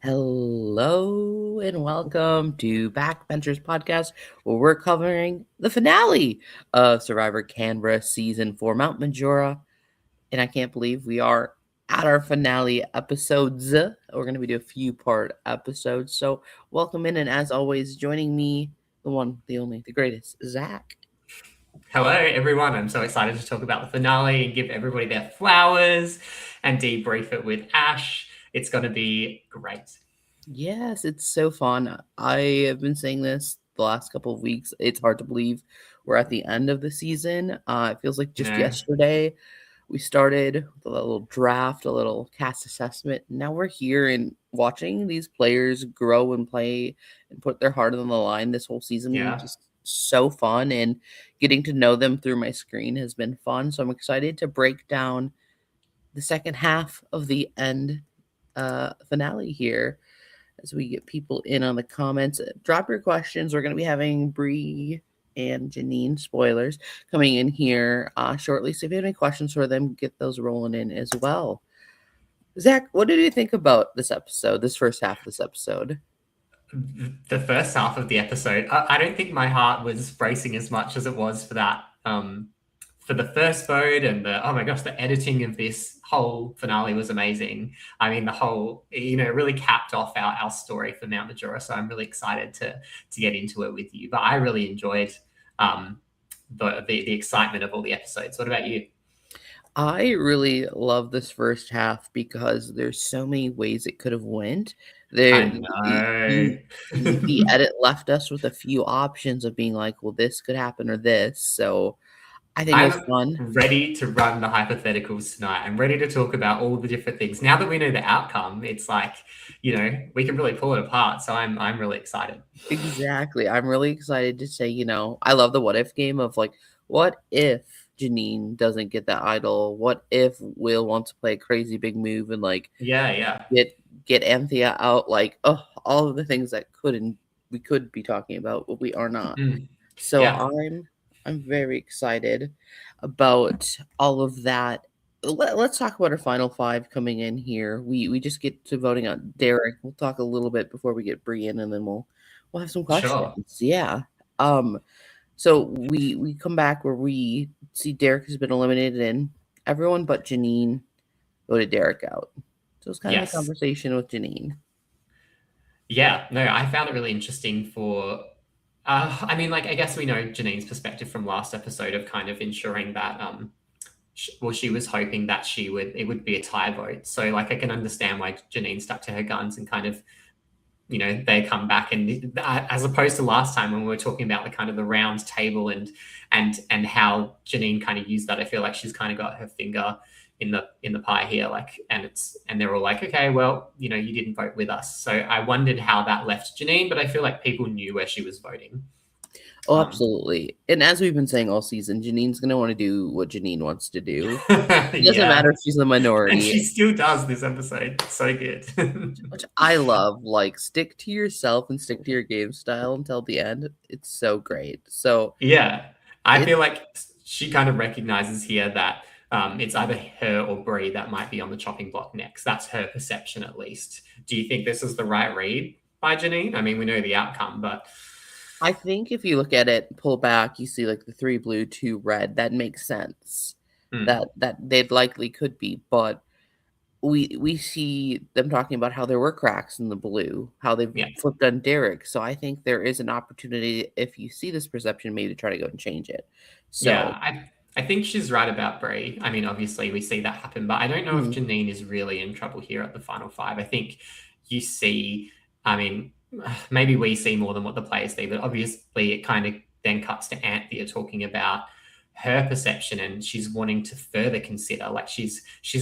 Hello and welcome to Backbenchers podcast, where we're covering the finale of Survivor Canberra season 4, Mount Majura. And I can't believe we are at our finale episodes. We're going to be doing a few part episodes. So welcome in, and as always, joining me, the one, the only, the greatest, Zach. Hello, everyone. I'm so excited to talk about the finale and give everybody their flowers and debrief it with Ash. It's going to be great. Yes, it's so fun. I have been saying this the last couple of weeks. It's hard to believe we're at the end of the season. It feels like You just know? yesterday we started with a little draft, a little cast assessment. Now we're here and watching these players grow and play and put their heart on the line this whole season. Yeah. Just so fun, and getting to know them through my screen has been fun. So I'm excited to break down the second half of the end finale here as we get people in on the comments. Drop your questions. We're going to be having Bree and Janine spoilers coming in here shortly. So if you have any questions for them, get those rolling in as well. Zach, what did you think about this episode, this first half of this episode? The first half of the episode, I don't think my heart was racing as much as it was for that. For the first vote and oh my gosh, the editing of this whole finale was amazing. I mean, the whole, really capped off our story for Mount Majora. So I'm really excited to get into it with you. But I really enjoyed the excitement of all the episodes. What about you? I really love this first half because there's so many ways it could have went. I There, know. the edit left us with a few options of being like, well, this could happen or this. So I think it was I'm fun. ready to run the hypotheticals tonight. I'm ready to talk about all the different things. Now that we know the outcome, it's like, we can really pull it apart. So I'm really excited. Exactly. I'm really excited to say, I love the what if game of like, what if Janine doesn't get that idol? What if Will wants to play a crazy big move and like Yeah, yeah. get Anthea out? Like, oh, all of the things that we could be talking about, but we are not. Mm, So yeah, I'm very excited about all of that. Let's talk about our final five coming in here. We just get to voting on Derek. We'll talk a little bit before we get Bree in, and then we'll have some sure. questions. Yeah. Um. So we come back where we see Derek has been eliminated, and everyone but Janine voted Derek out. So it's kind of a Yes. conversation with Janine. Yeah, no, I found it really interesting for I mean, like, I guess we know Janine's perspective from last episode of kind of ensuring that she was hoping that it would be a tie vote. So like I can understand why Janine stuck to her guns and kind of they come back, and as opposed to last time when we were talking about the kind of the round table and how Janine kind of used that. I feel like she's kind of got her finger in the pie here, like, and they're all like, okay, well, you didn't vote with us. So I wondered how that left Janine, but I feel like people knew where she was voting. Oh, um absolutely. And as we've been saying all season, Janine's gonna want to do what Janine wants to do. It doesn't yeah, matter if she's the and minority, she still does this episode. It's so good. which I love. Like, stick to yourself and stick to your game style until the end. It's so great. So Yeah, I it feel like she kind of recognizes here that it's either her or Brie that might be on the chopping block next. That's her perception, at least. Do you think this is the right read by Janine? I mean, we know the outcome, but I think if you look at it, pull back, you see like the 3 blue, 2 red. That makes sense. mm, That they likely could be, but we see them talking about how there were cracks in the blue, how they've yeah, flipped on Derek. So I think there is an opportunity if you see this perception, maybe to try to go and change it. yeah, So I think she's right about Brie. I mean, obviously we see that happen, but I don't know if mhm. Janine is really in trouble here at the final five. I think you see, I mean, maybe we see more than what the players see, but obviously it kind of then cuts to Anthea talking about her perception, and she's wanting to further consider, like, she's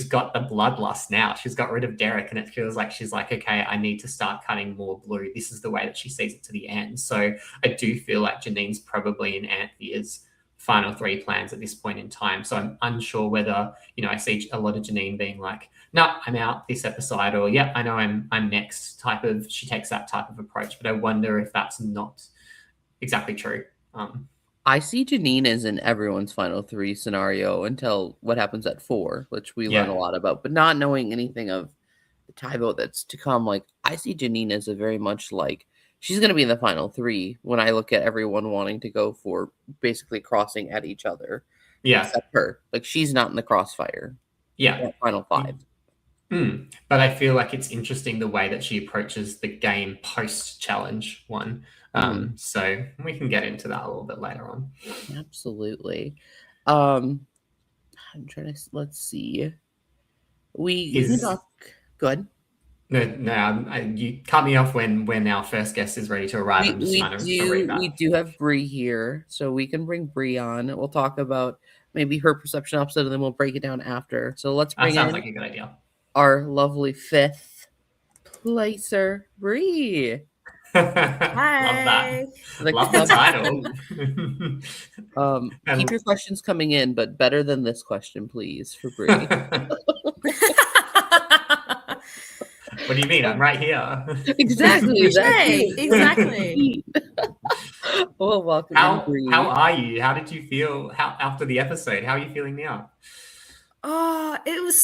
got the bloodlust now. She's got rid of Derek, and it feels like she's like, okay, I need to start cutting more blue. This is the way that she sees it to the end. So I do feel like Janine's probably in Anthea's final three plans at this point in time. So I'm unsure whether, I see a lot of Janine being like, no, I'm out this episode, or yeah, I know I'm next type of, she takes that type of approach. But I wonder if that's not exactly true. I see Janine as in everyone's final 3 scenario until what happens at 4, which we learn a Yeah. lot about, but not knowing anything of the tie vote that's to come, like I see Janine as a very much like she's going to be in the final 3 when I look at everyone wanting to go for basically crossing at each other, Yeah. except her. Like she's not in the crossfire. Yeah. That final 5. But I feel like it's interesting the way that she approaches the game post challenge one. So we can get into that a little bit later on. Absolutely. I'm trying to let's see. We can Is talk. Good. no, you cut me off when our first guest is ready to arrive. We I'm just we trying to read do that. we do have Bree here, so we can bring Bree on. We'll talk about maybe her perception opposite, and then we'll break it down after. So let's That bring sounds in like a good idea. our lovely 5th placer, Bree. Love that. Hi. Love the title. Keep your questions coming in, but better than this question, please, for Bree. What do you mean? I'm right here. Exactly. Exactly. Well, welcome in, Bree. How are you? How did you feel after the episode? How are you feeling now? Oh, it was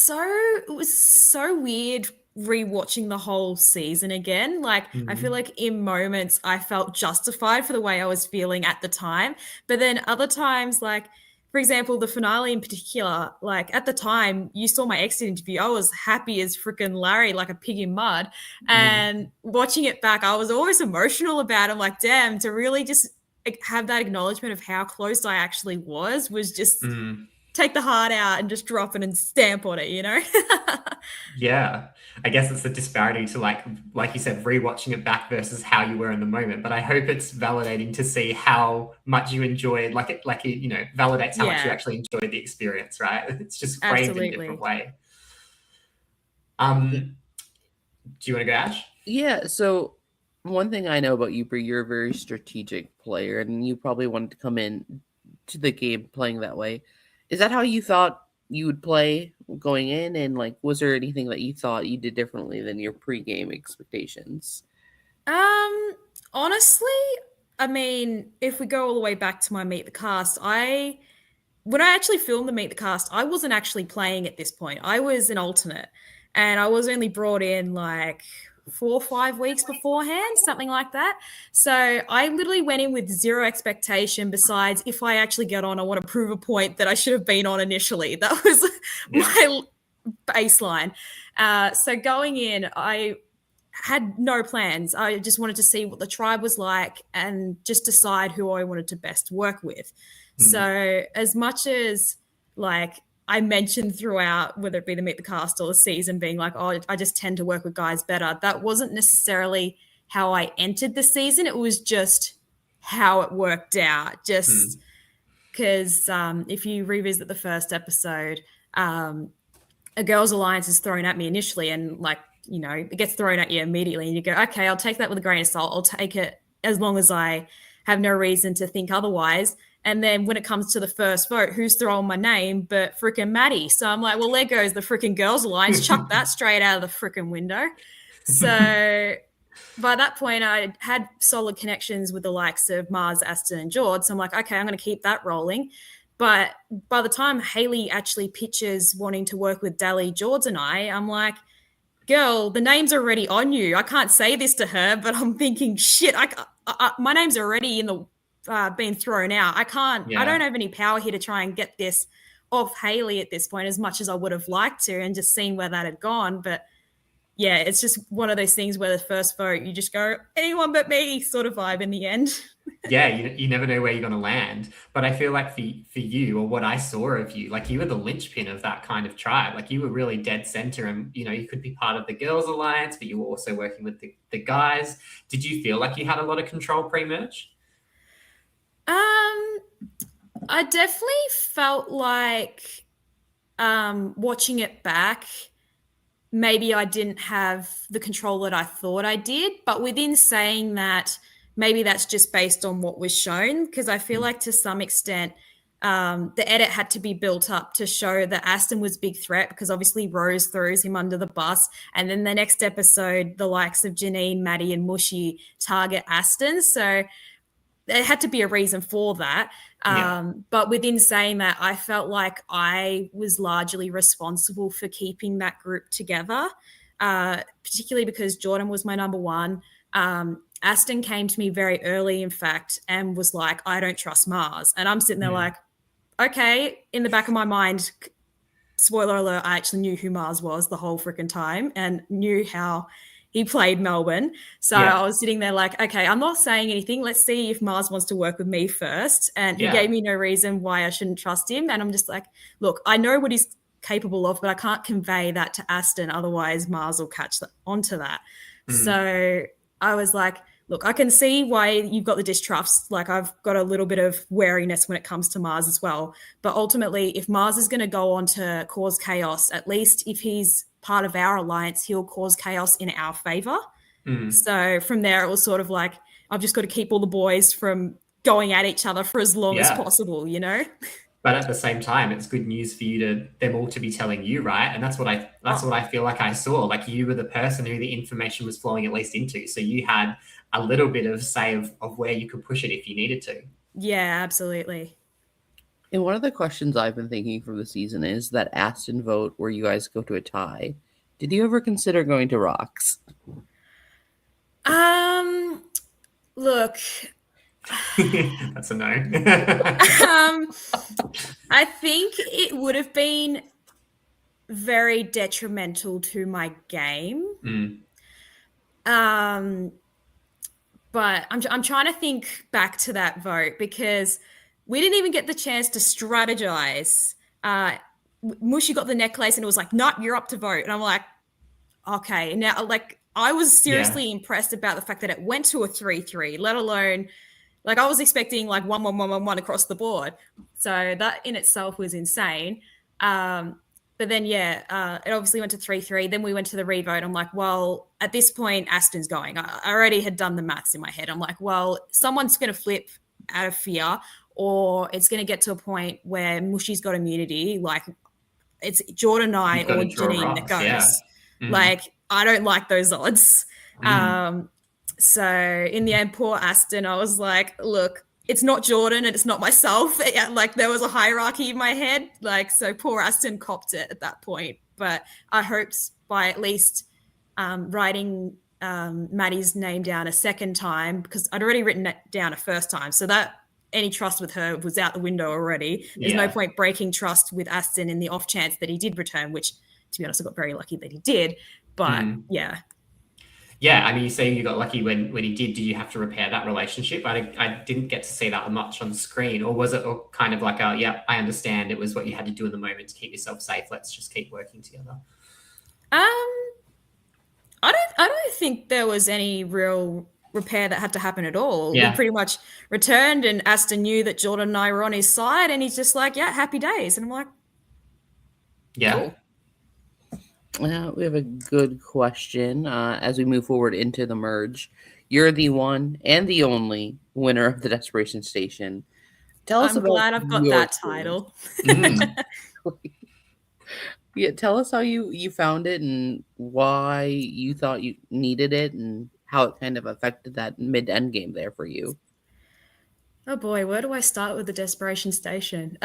so weird rewatching the whole season again. Like, I feel like in moments I felt justified for the way I was feeling at the time. But then other times, like, for example, the finale in particular, like at the time you saw my exit interview, I was happy as freaking Larry, like a pig in mud. And watching it back, I was always emotional about it. I'm like, damn, to really just have that acknowledgement of how close I actually was just take the heart out and just drop it and stamp on it, you know? Yeah. I guess it's the disparity to like you said, rewatching it back versus how you were in the moment. But I hope it's validating to see how much you enjoyed, you know, validates how much you actually enjoyed the experience, right? It's just framed in a different way. Do you want to go, Ash? Yeah, so one thing I know about you, Bree, you're a very strategic player, and you probably wanted to come in to the game playing that way. Is that how you thought you would play going in? And like, was there anything that you thought you did differently than your pre-game expectations? Honestly, I mean, if we go all the way back to my Meet the Cast, when I actually filmed the Meet the Cast, I wasn't actually playing at this point. I was an alternate, and I was only brought in like 4 or 5 weeks beforehand, something like that. So I literally went in with zero expectation besides if I actually get on, I want to prove a point that I should have been on initially. That was my baseline. So going in, I had no plans. I just wanted to see what the tribe was like and just decide who I wanted to best work with. So as much as like I mentioned throughout, whether it be the Meet the Cast or the season, being like, oh, I just tend to work with guys better. That wasn't necessarily how I entered the season. It was just how it worked out. Just because if you revisit the first episode, a girls' alliance is thrown at me initially, and like, you know, it gets thrown at you immediately, and you go, okay, I'll take that with a grain of salt. I'll take it as long as I have no reason to think otherwise. And then when it comes to the first vote, who's throwing my name but freaking Maddie? So I'm like, well, there goes the freaking girls' alliance. Chuck that straight out of the freaking window. So by that point, I had solid connections with the likes of Mars, Aston, and George. So I'm like, okay, I'm going to keep that rolling. But by the time Haley actually pitches wanting to work with Dally, George, and I'm like, girl, the name's already on you. I can't say this to her, but I'm thinking, shit, my name's already in the being thrown out. I don't have any power here to try and get this off Haley at this point, as much as I would have liked to, and just seeing where that had gone. But yeah, it's just one of those things where the first vote, you just go, anyone but me sort of vibe in the end. Yeah, you never know where you're going to land. But I feel like for you, or what I saw of you, like you were the linchpin of that kind of tribe. Like you were really dead center, and you know, you could be part of the girls' alliance, but you were also working with the guys. Did you feel like you had a lot of control pre-merge? I definitely felt like watching it back, maybe I didn't have the control that I thought I did. But within saying that, maybe that's just based on what was shown, because I feel like to some extent the edit had to be built up to show that Aston was a big threat, because obviously Rose throws him under the bus. And then the next episode, the likes of Janine, Maddie, and Mushy target Aston. So there had to be a reason for that. But within saying that, I felt like I was largely responsible for keeping that group together. particularly because Jordan was my number one. Aston came to me very early, in fact, and was like, I don't trust Mars. And I'm sitting there like, okay, in the back of my mind, spoiler alert, I actually knew who Mars was the whole freaking time and knew how he played Melbourne. So I was sitting there like, okay, I'm not saying anything. Let's see if Mars wants to work with me first. And he gave me no reason why I shouldn't trust him. And I'm just like, look, I know what he's capable of, but I can't convey that to Aston. Otherwise, Mars will catch onto that. So I was like, look, I can see why you've got the distrust. Like, I've got a little bit of wariness when it comes to Mars as well. But ultimately, if Mars is going to go on to cause chaos, at least if he's part of our alliance, he'll cause chaos in our favor. So from there, it was sort of like, I've just got to keep all the boys from going at each other for as long as possible, you know? But at the same time, it's good news for them all to be telling you, right? And that's what I feel like I saw. Like, you were the person who the information was flowing at least into. So you had a little bit of say of where you could push it if you needed to. Yeah, absolutely. And one of the questions I've been thinking for the season is that Aston vote where you guys go to a tie. Did you ever consider going to Rocks? Look, that's a no. I think it would have been very detrimental to my game. But I'm trying to think back to that vote because we didn't even get the chance to strategize. Mushy got the necklace and it was like, no, you're up to vote. And I'm like, okay. Now, like, I was seriously impressed about the fact that it went to a 3-3, let alone, like, I was expecting like 1-1-1-1-1 across the board. So that in itself was insane. But then, it obviously went to 3-3. Then we went to the revote. I'm like, well, at this point, Aston's going. I already had done the maths in my head. I'm like, well, someone's going to flip out of fear, or it's going to get to a point where Mushy's got immunity. Like, it's Jordan and I or Janine that goes. Like, I don't like those odds. So in the end, poor Aston, I was like, look, it's not Jordan and it's not myself. Like, there was a hierarchy in my head. Like, so poor Aston copped it at that point. But I hoped by at least writing Maddie's name down a second time, because I'd already written it down a first time. So that any trust with her was out the window already. There's no point breaking trust with Aston in the off chance that he did return, which, to be honest, I got very lucky that he did. But Yeah, I mean, you say you got lucky when he did. Do you have to repair that relationship? I didn't get to see that much on screen. Or was it kind of like I understand it was what you had to do in the moment to keep yourself safe. Let's just keep working together. I don't think there was any real repair that had to happen at all. We pretty much returned and Aston knew that Jordan and I were on his side and he's just like, yeah, happy days. And I'm like, cool. We have a good question as we move forward into the merge. You're the one and the only winner of the Desperation Station. I'm glad I've got that title. Tell us how you found it and why you thought you needed it and how it kind of affected that mid-end game there for you. Oh boy, where do I start with the Desperation Station?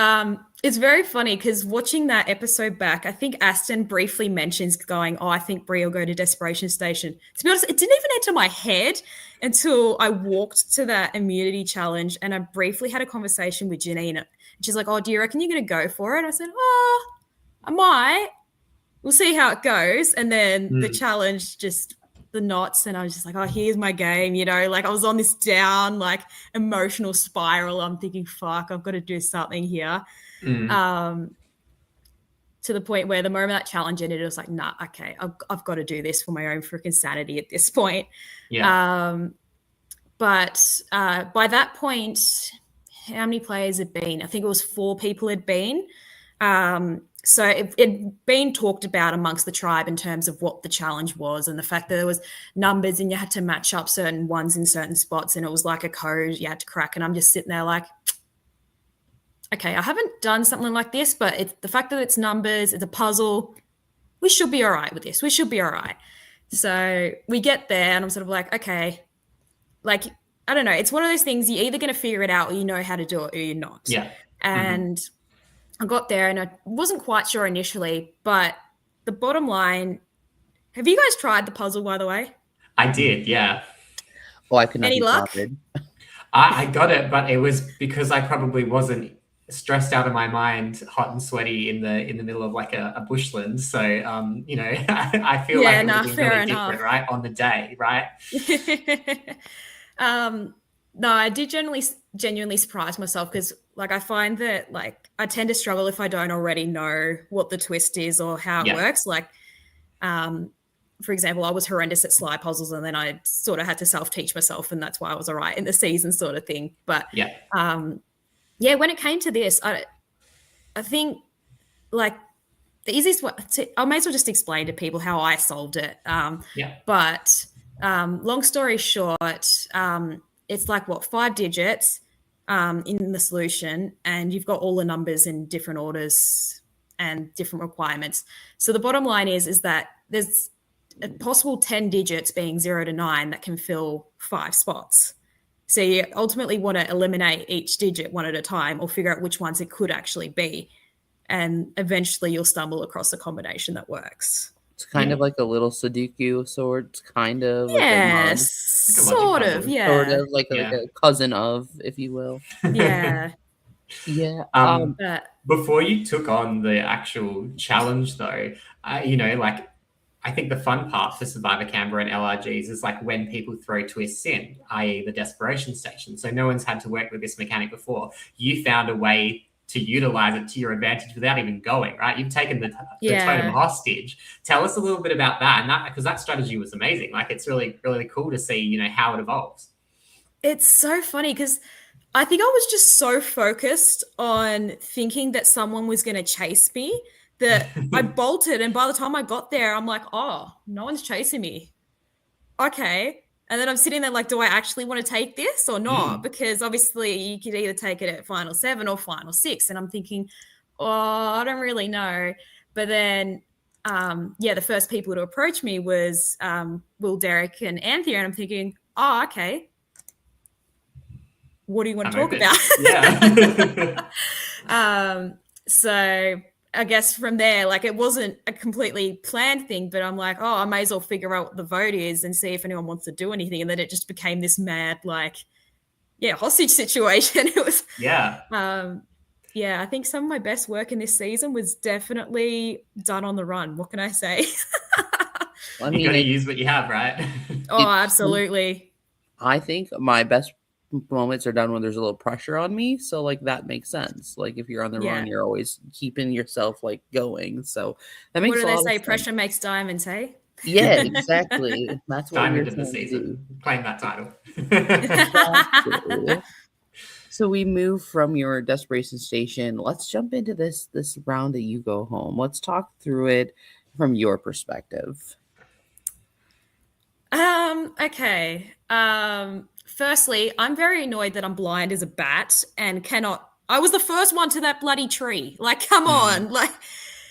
It's very funny because watching that episode back, I think Aston briefly mentions going, I think Brie will go to Desperation Station. To be honest, it didn't even enter my head until I walked to that immunity challenge and I briefly had a conversation with Janine. She's like, do you reckon you're going to go for it? I said, I might. We'll see how it goes. And then the challenge just the knots and I was just like, here's my game, like I was on this down like emotional spiral. I'm thinking, fuck, I've got to do something here. To the point where the moment that challenge ended, it was like, nah, okay, I've got to do this for my own freaking sanity at this point. But by that point, how many players had been? I think it was 4 people had been. So it'd been talked about amongst the tribe in terms of what the challenge was and the fact that there was numbers and you had to match up certain ones in certain spots and it was like a code you had to crack. And I'm just sitting there like, okay, I haven't done something like this, but it's the fact that it's numbers, it's a puzzle. We should be all right with this. We should be all right. So we get there and I'm sort of like, okay, like, I don't know. It's one of those things you're either going to figure it out or you know how to do it or you're not. And I got there and I wasn't quite sure initially, but the bottom line, Have you guys tried the puzzle, by the way? I did, yeah. Oh, I could not Any be luck? bothered. I got it, but it was because I probably wasn't stressed out of my mind, hot and sweaty in the middle of like a bushland. So you know, I feel like Yeah, it would nah, have been fair really different, enough. right, on the day, right? No, I did genuinely surprise myself because, like, I find that like I tend to struggle if I don't already know what the twist is or how it Yeah, works. Like, um, for example, I was horrendous at slide puzzles, and then I sort of had to self-teach myself, and that's why I was all right in the season, sort of thing. But yeah, yeah, when it came to this, I think like the easiest way I may as well just explain to people how I solved it. yeah. But long story short, it's like what 5 digits in the solution, and you've got all the numbers in different orders and different requirements. So the bottom line is that there's a possible 10 digits being 0 to 9 that can fill 5 spots. So you ultimately want to eliminate each digit one at a time or figure out which ones it could actually be. And eventually you'll stumble across a combination that works. It's kind Yeah. of like a little Sudoku sort. It's kind of like a mug, Yes, Like a logic sort of. puzzle. sort Yeah. of like Yeah. a cousin of, if you will. Yeah. Yeah. But Before you took on the actual challenge, though, you know, like I think the fun part for Survivor Canberra and LRGs is like when people throw twists in, i.e., the desperation station. So no one's had to work with this mechanic before. You found a way to utilize it to your advantage without even going, right? You've taken the totem yeah, hostage. Tell us a little bit about that, and that because that strategy was amazing. Like it's really cool to see, you know, how it evolves. it's so funny because I think I was just so focused on thinking that someone was going to chase me that I bolted. And by the time I got there, I'm like, oh, no one's chasing me. Okay. And then I'm sitting there like, do I actually want to take this or not? Mm, Because obviously you could either take it at final 7 or final 6. And I'm thinking, oh, I don't really know. But then, yeah, the first people to approach me was Will, Derek, and Anthea. And I'm thinking, oh, okay. What do you want to I'm talk open. about? Yeah. So I guess from there, like it wasn't a completely planned thing, but I'm like, oh, I may as well figure out what the vote is and see if anyone wants to do anything. And then it just became this mad, like, yeah, hostage situation. It was, Yeah. yeah, I think some of my best work in this season was definitely done on the run. What can I say? I You mean, got to use what you have, right? Oh, absolutely. I think my best moments are done when there's a little pressure on me. So like that makes sense. Like if you're on the run, Yeah. you're always keeping yourself like going. So that What makes do a they lot of say? sense. Pressure makes diamonds, hey? Yeah, exactly. That's what we're Diamond of the trying to do. season. Claim that title. Exactly. So we move from your desperation station. Let's jump into this round that you go home. Let's talk through it from your perspective. Okay. Firstly, I'm very annoyed that I'm blind as a bat and cannot. I was the first one to that bloody tree. Like, come Hmm. on, like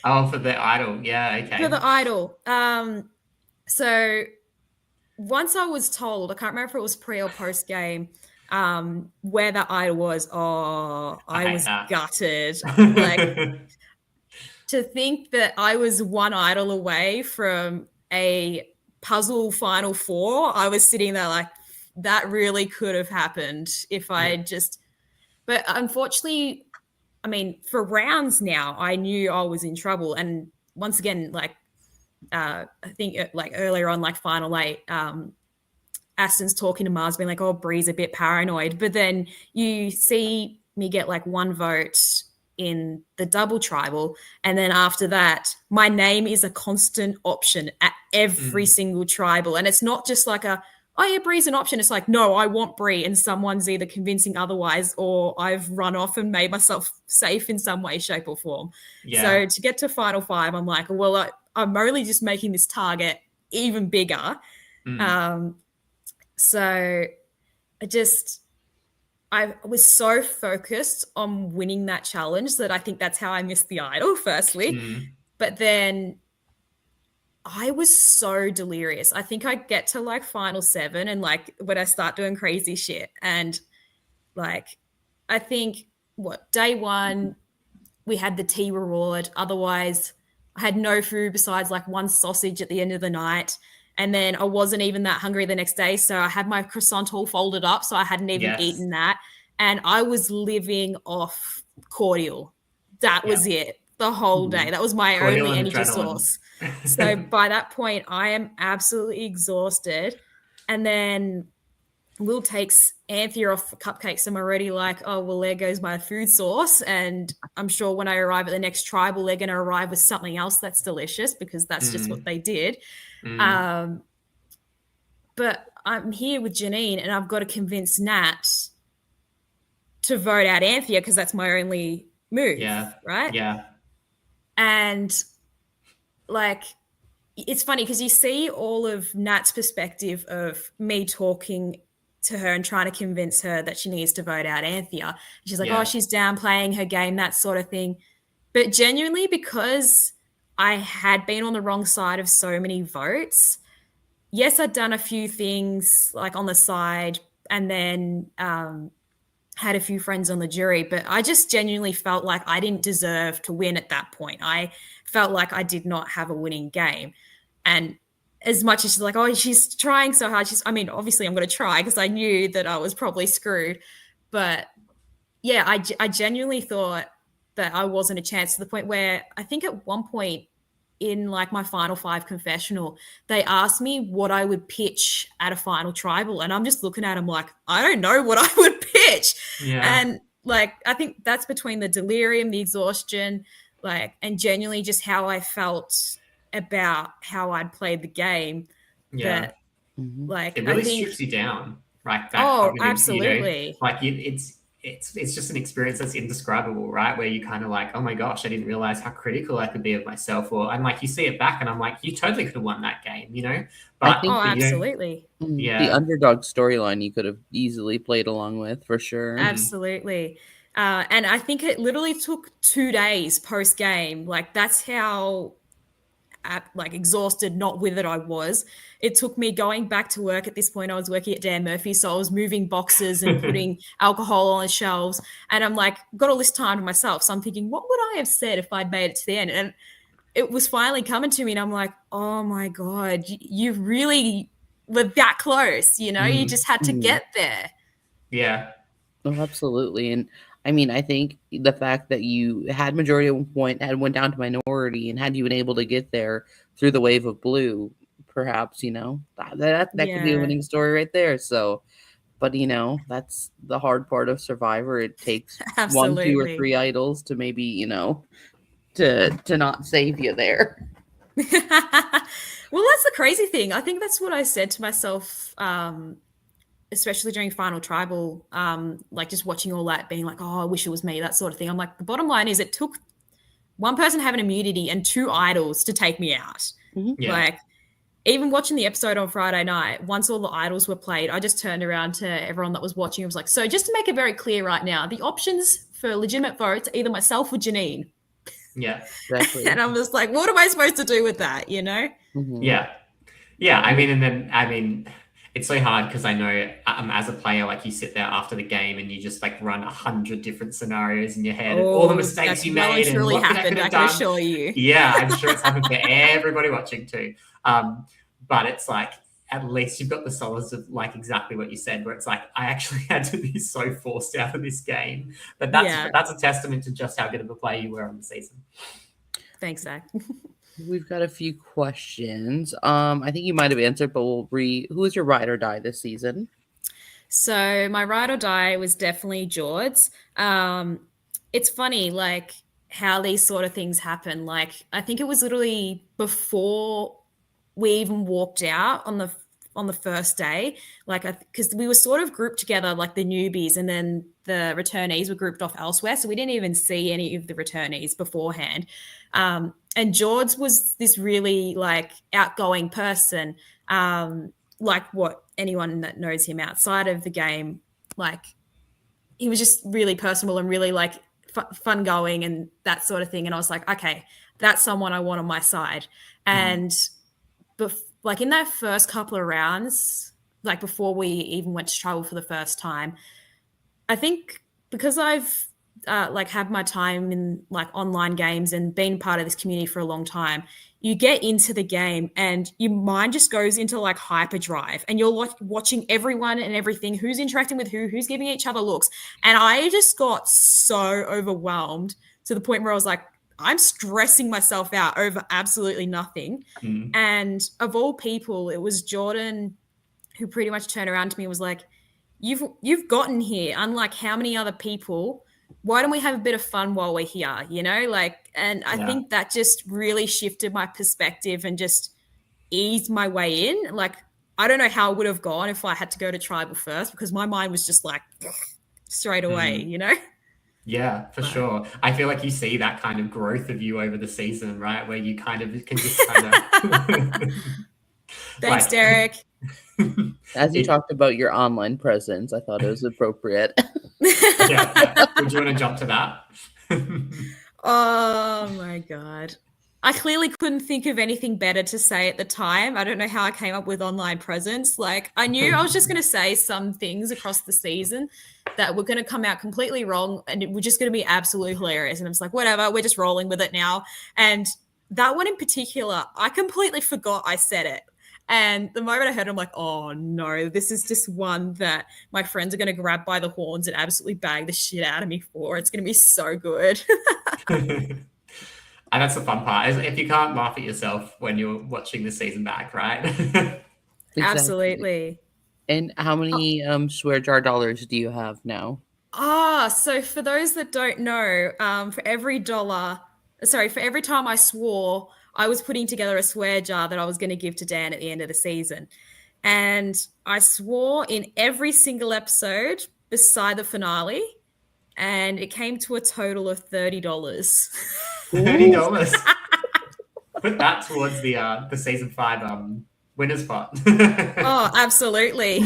Oh, for the idol. Yeah, for okay. the idol. So once I was told, I can't remember if it was pre or post game, where that idol was. Oh, I I hate was that. gutted. Like to think that I was one idol away from a puzzle final four. I was sitting there like that really could have happened if I Yeah. just. But unfortunately, I mean, for rounds now, I knew I was in trouble. And once again, like I think like earlier on, like final eight, Aston's talking to Mars, being like, "Oh, Bree's a bit paranoid," but then you see me get like one vote in the double tribal, and then after that, my name is a constant option at every Mm. single tribal, and it's not just like a oh yeah, Bree's an option. It's like, no, I want Bree, and someone's either convincing otherwise, or I've run off and made myself safe in some way, shape, or form. Yeah. So to get to final five, I'm like, well, I'm only just making this target even bigger. Mm. Um, so I just I was so focused on winning that challenge that I think that's how I missed the idol, firstly. Mm. But then I was so delirious. I think I get to like final 7 and like when I start doing crazy shit. And like I think what day 1 we had the tea reward. Otherwise, I had no food besides like one sausage at the end of the night. And then I wasn't even that hungry the next day. So I had my croissant all folded up. So I hadn't even eaten that. And I was living off cordial. That was it the whole day. That was my Cordial only and energy adrenaline. source. So by that point, I am absolutely exhausted. And then Will takes Anthea off for cupcakes. I'm already like, oh, well, there goes my food source. And I'm sure when I arrive at the next tribal, they're going to arrive with something else that's delicious because that's just what they did. But I'm here with Janine and I've got to convince Nat to vote out Anthea because that's my only move, right? Yeah. And like, it's funny because you see all of Nat's perspective of me talking to her and trying to convince her that she needs to vote out Anthea. She's like, oh, she's downplaying her game, that sort of thing. But genuinely, because I had been on the wrong side of so many votes, yes, I'd done a few things like on the side and then had a few friends on the jury, but I just genuinely felt like I didn't deserve to win at that point. I felt like I did not have a winning game. And as much as she's like, oh, she's trying so hard. Obviously I'm going to try because I knew that I was probably screwed. But yeah, I genuinely thought that I wasn't a chance to the point where I think at one point in like my final five confessional, they asked me what I would pitch at a final tribal. And I'm just looking at them like, I don't know what I would pitch. Yeah. And like, I think that's between the delirium, the exhaustion, like, and genuinely just how I felt about how I'd played the game. Yeah. That, like, it really I think, strips you down. Like that. Oh, cognitive, absolutely. You know, like it's just an experience that's indescribable, right? Where you kind of like, oh my gosh, I didn't realize how critical I could be of myself. Or I'm like, you see it back and I'm like, you totally could have won that game, you know? But I think absolutely. The underdog storyline you could have easily played along with for sure. Absolutely. And I think it literally took 2 days post game. Like that's how like exhausted, not with it I was. It took me going back to work. At this point I was working at Dan Murphy's, so I was moving boxes and putting alcohol on the shelves, and I'm like, got all this time to myself, so I'm thinking, what would I have said if I'd made it to the end? And it was finally coming to me and I'm like, oh my god, you really were that close, you know? You just had to get there. Yeah. Oh, absolutely. And I mean, I think the fact that you had majority at one point and went down to minority, and had you been able to get there through the wave of blue, perhaps, you know, that could be a winning story right there. So, but you know, that's the hard part of Survivor. It takes 1, 2, or 3 idols to maybe, you know, to not save you there. Well, that's the crazy thing. I think that's what I said to myself, especially during Final Tribal, like just watching all that, being like, oh, I wish it was me, that sort of thing. I'm like, the bottom line is it took one person having immunity and 2 idols to take me out. Yeah. Like, even watching the episode on Friday night, once all the idols were played, I just turned around to everyone that was watching. I was like, so just to make it very clear right now, the options for legitimate votes are either myself or Janine. Yeah. Exactly. And I'm just like, what am I supposed to do with that, you know? Yeah. Yeah. I mean, it's so hard because I know as a player, like you sit there after the game and you just like run 100 different scenarios in your head and all the mistakes you made. That's really happened, I can assure you. Yeah, I'm sure it's happened for everybody watching too. But it's like, at least you've got the solace of like exactly what you said, where it's like, I actually had to be so forced out of this game. But that's a testament to just how good of a player you were on the season. Thanks, Zac. We've got a few questions. I think you might have answered, but we'll who is your ride or die this season? So my ride or die was definitely George's. It's funny, like how these sort of things happen. Like I think it was literally before we even walked out on the first day, like because we were sort of grouped together, like the newbies, and then the returnees were grouped off elsewhere, so we didn't even see any of the returnees beforehand. And George was this really like outgoing person, like what anyone that knows him outside of the game, like he was just really personable and really like fun going and that sort of thing. And I was like, okay, that's someone I want on my side. And like in that first couple of rounds, like before we even went to travel for the first time, I think because I've like had my time in like online games and been part of this community for a long time, you get into the game and your mind just goes into like hyperdrive, and you're like watching everyone and everything, who's interacting with who's giving each other looks. And I just got so overwhelmed to the point where I was like, I'm stressing myself out over absolutely nothing. And of all people, it was Jordan who pretty much turned around to me and was like, you've gotten here, unlike how many other people. Why don't we have a bit of fun while we're here? You know, like, and I think that just really shifted my perspective and just eased my way in. Like, I don't know how it would have gone if I had to go to tribal first, because my mind was just like straight away, you know? Yeah, for sure. I feel like you see that kind of growth of you over the season, right? Where you kind of can just kind of. Thanks, like, Derek. As you talked about your online presence, I thought it was appropriate. yeah. Would you want to jump to that? Oh my God. I clearly couldn't think of anything better to say at the time. I don't know how I came up with online presence. Like, I knew I was just going to say some things across the season that were going to come out completely wrong, and it was just going to be absolutely hilarious. And I'm just like, whatever, we're just rolling with it now. And that one in particular, I completely forgot I said it. And the moment I heard it, I'm like, oh no, this is just one that my friends are going to grab by the horns and absolutely bag the shit out of me for. It's going to be so good. And that's the fun part, is if you can't laugh at yourself when you're watching the season back, right? Exactly. Absolutely. And how many swear jar dollars do you have now? So for those that don't know, for every time I swore, I was putting together a swear jar that I was going to give to Dan at the end of the season. And I swore in every single episode beside the finale, and it came to a total of $30. $30. Put that towards the season 5 winners pot. Oh, absolutely.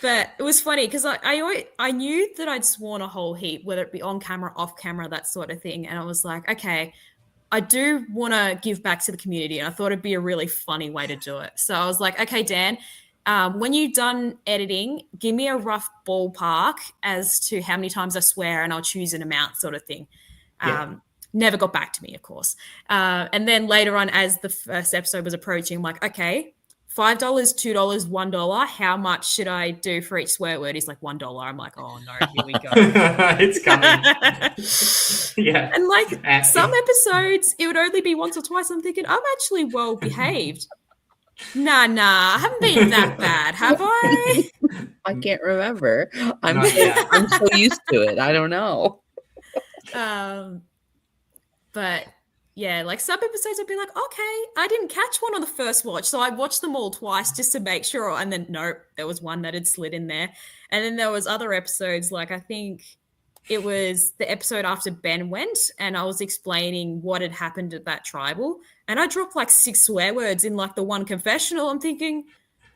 But it was funny because I knew that I'd sworn a whole heap, whether it be on camera, off camera, that sort of thing. And I was like, okay, I do want to give back to the community. And I thought it'd be a really funny way to do it. So I was like, okay, Dan, when you're done editing, give me a rough ballpark as to how many times I swear, and I'll choose an amount, sort of thing. Never got back to me, of course. And then later on, as the first episode was approaching, I'm like, okay, $5, $2, $1. How much should I do for each swear word? He's like, $1. I'm like, oh no, here we go. It's coming. Yeah. And like some episodes, it would only be once or twice. I'm thinking, I'm actually well behaved. Nah, I haven't been that bad, have I? I can't remember. I'm so used to it. I don't know. But yeah, like some episodes I'd be like, okay, I didn't catch one on the first watch, so I watched them all twice just to make sure. And then nope, there was one that had slid in there. And then there was other episodes, like I think it was the episode after Ben went, and I was explaining what had happened at that tribal, and I dropped like 6 swear words in like the one confessional. I'm thinking,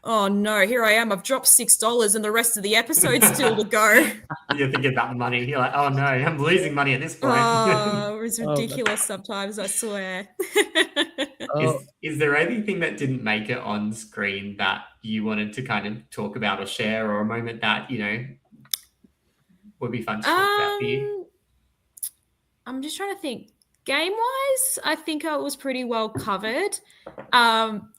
oh no, here I am. I've dropped $6 and the rest of the episode's still to go. You're thinking about the money. You're like, oh no, I'm losing money at this point. Oh, it was ridiculous sometimes, I swear. Is there anything that didn't make it on screen that you wanted to kind of talk about or share, or a moment that, you know, would be fun to talk about for you? I'm just trying to think. Game-wise, I think I was pretty well covered.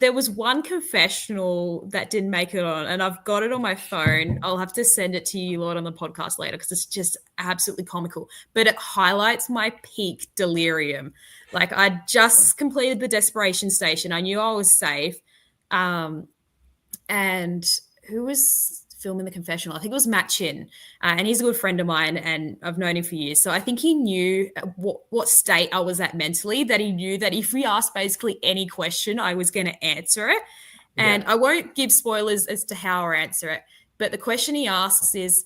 There was one confessional that didn't make it on, and I've got it on my phone. I'll have to send it to you, Lord, on the podcast later, because it's just absolutely comical. But it highlights my peak delirium. Like, I just completed the desperation station. I knew I was safe. And who was filming the confessional? I think it was Matt Chin, and he's a good friend of mine, and I've known him for years. So I think he knew what state I was at mentally, that he knew that if we asked basically any question, I was going to answer it. And I won't give spoilers as to how I answer it, but the question he asks is,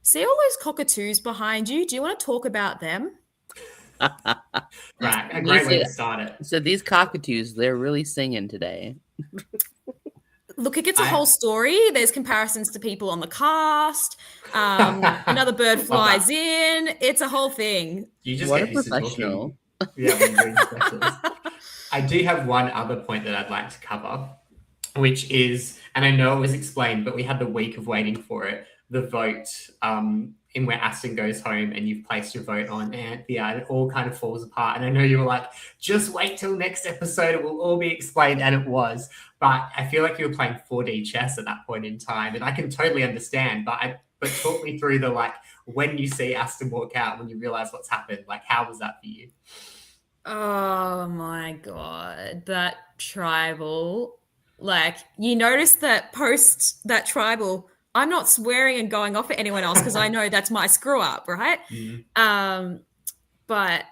see all those cockatoos behind you? Do you want to talk about them? Right, a great way to start it. So these cockatoos, they're really singing today. Look, it gets a whole story. There's comparisons to people on the cast. Another bird flies in. It's a whole thing. You just What get a used to professional. talking. Yeah, when doing specials. I do have one other point that I'd like to cover, which is, and I know it was explained, but we had the week of waiting for it. the vote in where Aston goes home and you've placed your vote on Anthea, and it all kind of falls apart. And I know you were like, just wait till next episode, it will all be explained, and it was. But I feel like you were playing 4D chess at that point in time, and I can totally understand. But talk me through the like when you see Aston walk out, when you realize what's happened, like how was that for you? Oh my God, that tribal. Like, you notice that post that tribal, I'm not swearing and going off at anyone else because I know that's my screw up, right? But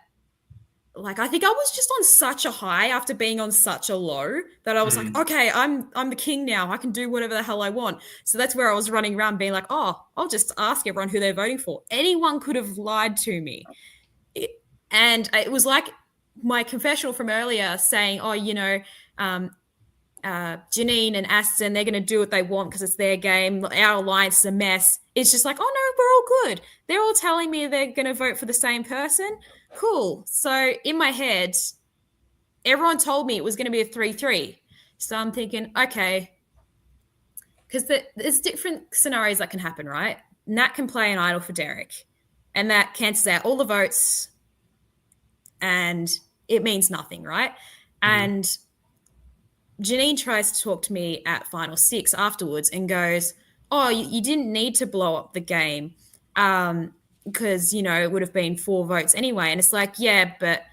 like, I think I was just on such a high after being on such a low that I was like, okay, I'm the king now. I can do whatever the hell I want. So that's where I was running around being like, oh, I'll just ask everyone who they're voting for. Anyone could have lied to me. And it was like my confessional from earlier saying, oh, you know, Janine and Aston, they're going to do what they want because it's their game. Our alliance is a mess. It's just like, oh, no, we're all good. They're all telling me they're going to vote for the same person. Cool. So in my head, everyone told me it was going to be a 3-3. So I'm thinking, okay, because there's different scenarios that can happen, right? Nat can play an idol for Derek, and that cancels out all the votes, and it means nothing, right? And Janine tries to talk to me at Final 6 afterwards and goes, oh, you didn't need to blow up the game because, you know, it would have been 4 votes anyway. And it's like, yeah, but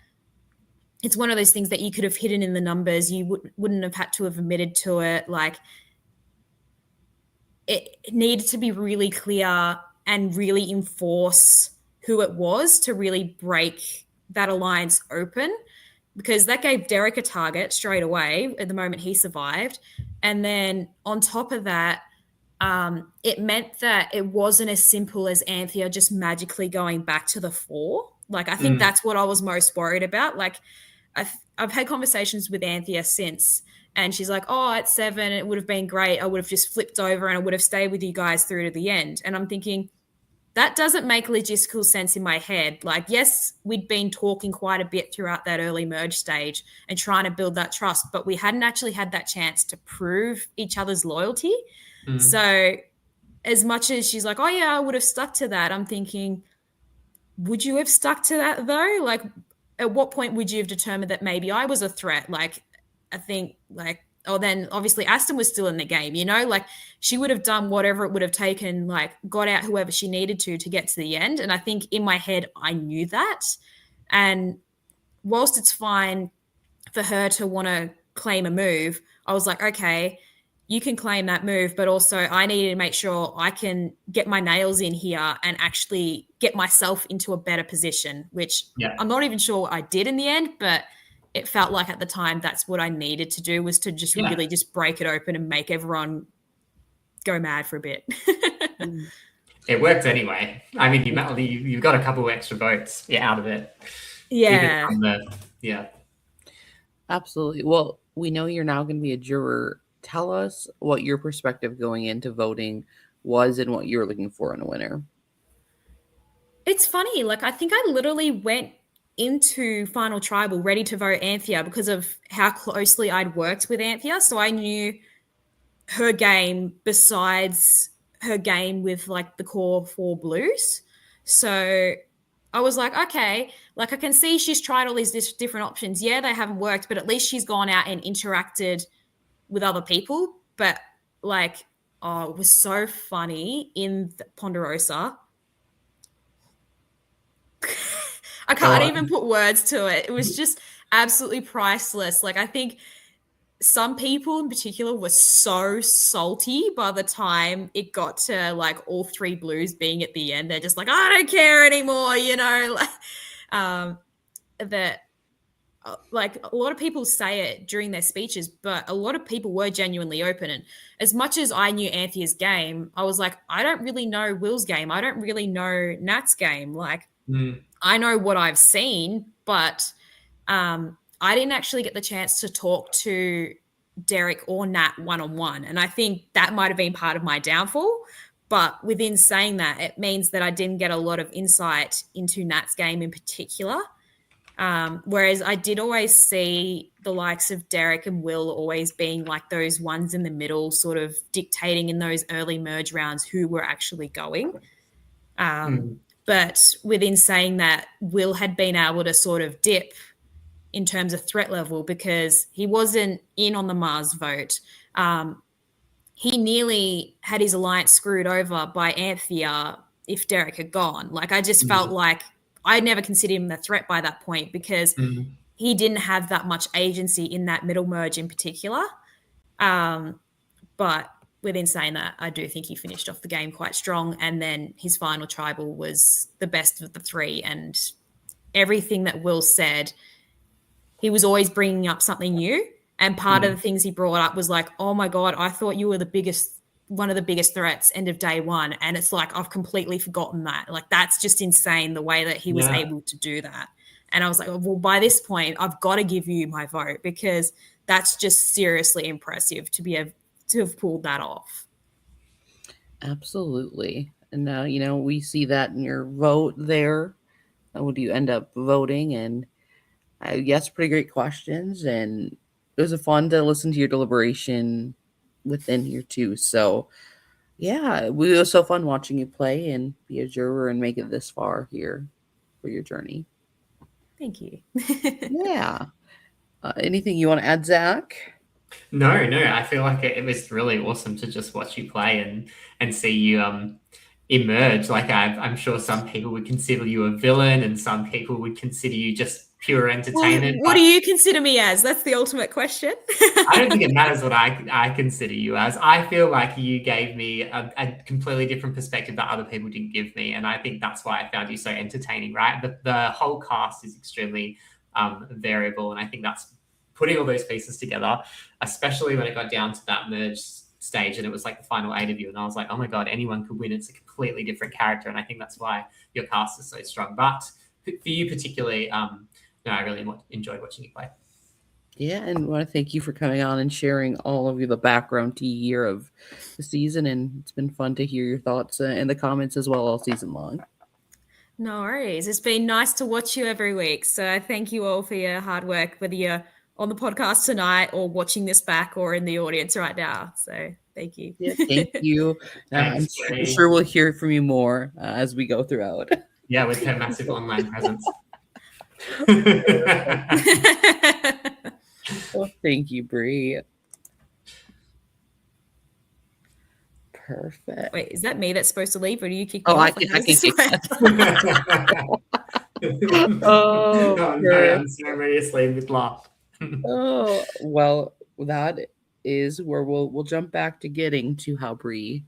it's one of those things that you could have hidden in the numbers. You wouldn't have had to have admitted to it. Like, it needed to be really clear and really enforce who it was to really break that alliance open, because that gave Derek a target straight away at the moment he survived. And then on top of that, it meant that it wasn't as simple as Anthea just magically going back to the 4. Like, I think that's what I was most worried about. Like, I've had conversations with Anthea since, and she's like, oh, at 7, it would have been great. I would have just flipped over and I would have stayed with you guys through to the end. And I'm thinking, that doesn't make logistical sense in my head. Like, yes, we'd been talking quite a bit throughout that early merge stage and trying to build that trust, but we hadn't actually had that chance to prove each other's loyalty. So as much as she's like, oh yeah, I would have stuck to that, I'm thinking, would you have stuck to that though? Like, at what point would you have determined that maybe I was a threat? Like, I think, like, oh, then obviously Aston was still in the game, you know, like she would have done whatever it would have taken, like got out whoever she needed to get to the end. And I think in my head, I knew that. And whilst it's fine for her to want to claim a move, I was like, okay, you can claim that move, but also I needed to make sure I can get my nails in here and actually get myself into a better position, which I'm not even sure I did in the end, but it felt like at the time that's what I needed to do, was to just really just break it open and make everyone go mad for a bit. It worked anyway. I mean, you've got a couple of extra votes out of it. Yeah. Absolutely. Well, we know you're now going to be a juror. Tell us what your perspective going into voting was and what you were looking for in a winner. It's funny. Like, I think I literally went into Final Tribal ready to vote Anthea because of how closely I'd worked with Anthea. So I knew her game besides her game with like the core 4 blues. So I was like, okay, like I can see she's tried all these different options. Yeah, they haven't worked, but at least she's gone out and interacted with other people. But like, oh, it was so funny in Ponderosa. I can't even put words to it. It was just absolutely priceless. Like, I think some people in particular were so salty by the time it got to like all 3 blues being at the end. They're just like, I don't care anymore, you know, like like a lot of people say it during their speeches, but a lot of people were genuinely open. And as much as I knew Anthea's game, I was like, I don't really know Will's game. I don't really know Nat's game. Like, I know what I've seen, but I didn't actually get the chance to talk to Derek or Nat one-on-one. And I think that might have been part of my downfall. But within saying that, it means that I didn't get a lot of insight into Nat's game in particular. Whereas I did always see the likes of Derek and Will always being like those ones in the middle, sort of dictating in those early merge rounds who were actually going. But within saying that, Will had been able to sort of dip in terms of threat level because he wasn't in on the Mars vote. He nearly had his alliance screwed over by Anthea if Derek had gone. Like, I just felt like I never considered him a threat by that point because he didn't have that much agency in that middle merge in particular. But within saying that, I do think he finished off the game quite strong. And then his final tribal was the best of the three. And everything that Will said, he was always bringing up something new. And part of the things he brought up was like, oh my God, I thought you were one of the biggest threats end of day one. And it's like, I've completely forgotten that. Like, that's just insane the way that he was able to do that. And I was like, well, by this point, I've got to give you my vote because that's just seriously impressive to be able to have pulled that off. Absolutely. And now, we see that in your vote there. Would you end up voting? And yes, pretty great questions. And it was fun to listen to your deliberation within here too. So yeah, it was so fun watching you play and be a juror and make it this far here for your journey. Thank you. Yeah. Anything you want to add, Zac? No. I feel like it was really awesome to just watch you play and see you emerge. Like I'm sure some people would consider you a villain, and some people would consider you just pure entertainment. What do you consider me as? That's the ultimate question. I don't think it matters what I consider you as. I feel like you gave me a completely different perspective that other people didn't give me, and I think that's why I found you so entertaining. Right, the whole cast is extremely variable, and I think that's putting all those pieces together, especially when it got down to that merge stage and it was like the final 8 of you, and I was like, oh my God, anyone could win. It's a completely different character, and I think that's why your cast is so strong. But for you particularly, I really enjoyed watching you play. Yeah, and I want to thank you for coming on and sharing all of the background to year of the season, and it's been fun to hear your thoughts in the comments as well all season long. No worries. It's been nice to watch you every week. So thank you all for your hard work, whether you're on the podcast tonight or watching this back or in the audience right now. So thank you. Yeah, thank you. I'm sure we'll hear from you more as we go throughout. Yeah, with her massive online presence. Well, thank you, Bree. Perfect. Wait, is that me that's supposed to leave, or do you kick me off? I can kick Oh, no, unceremoniously with laugh. Oh, well, that is where we'll jump back to getting to how Bree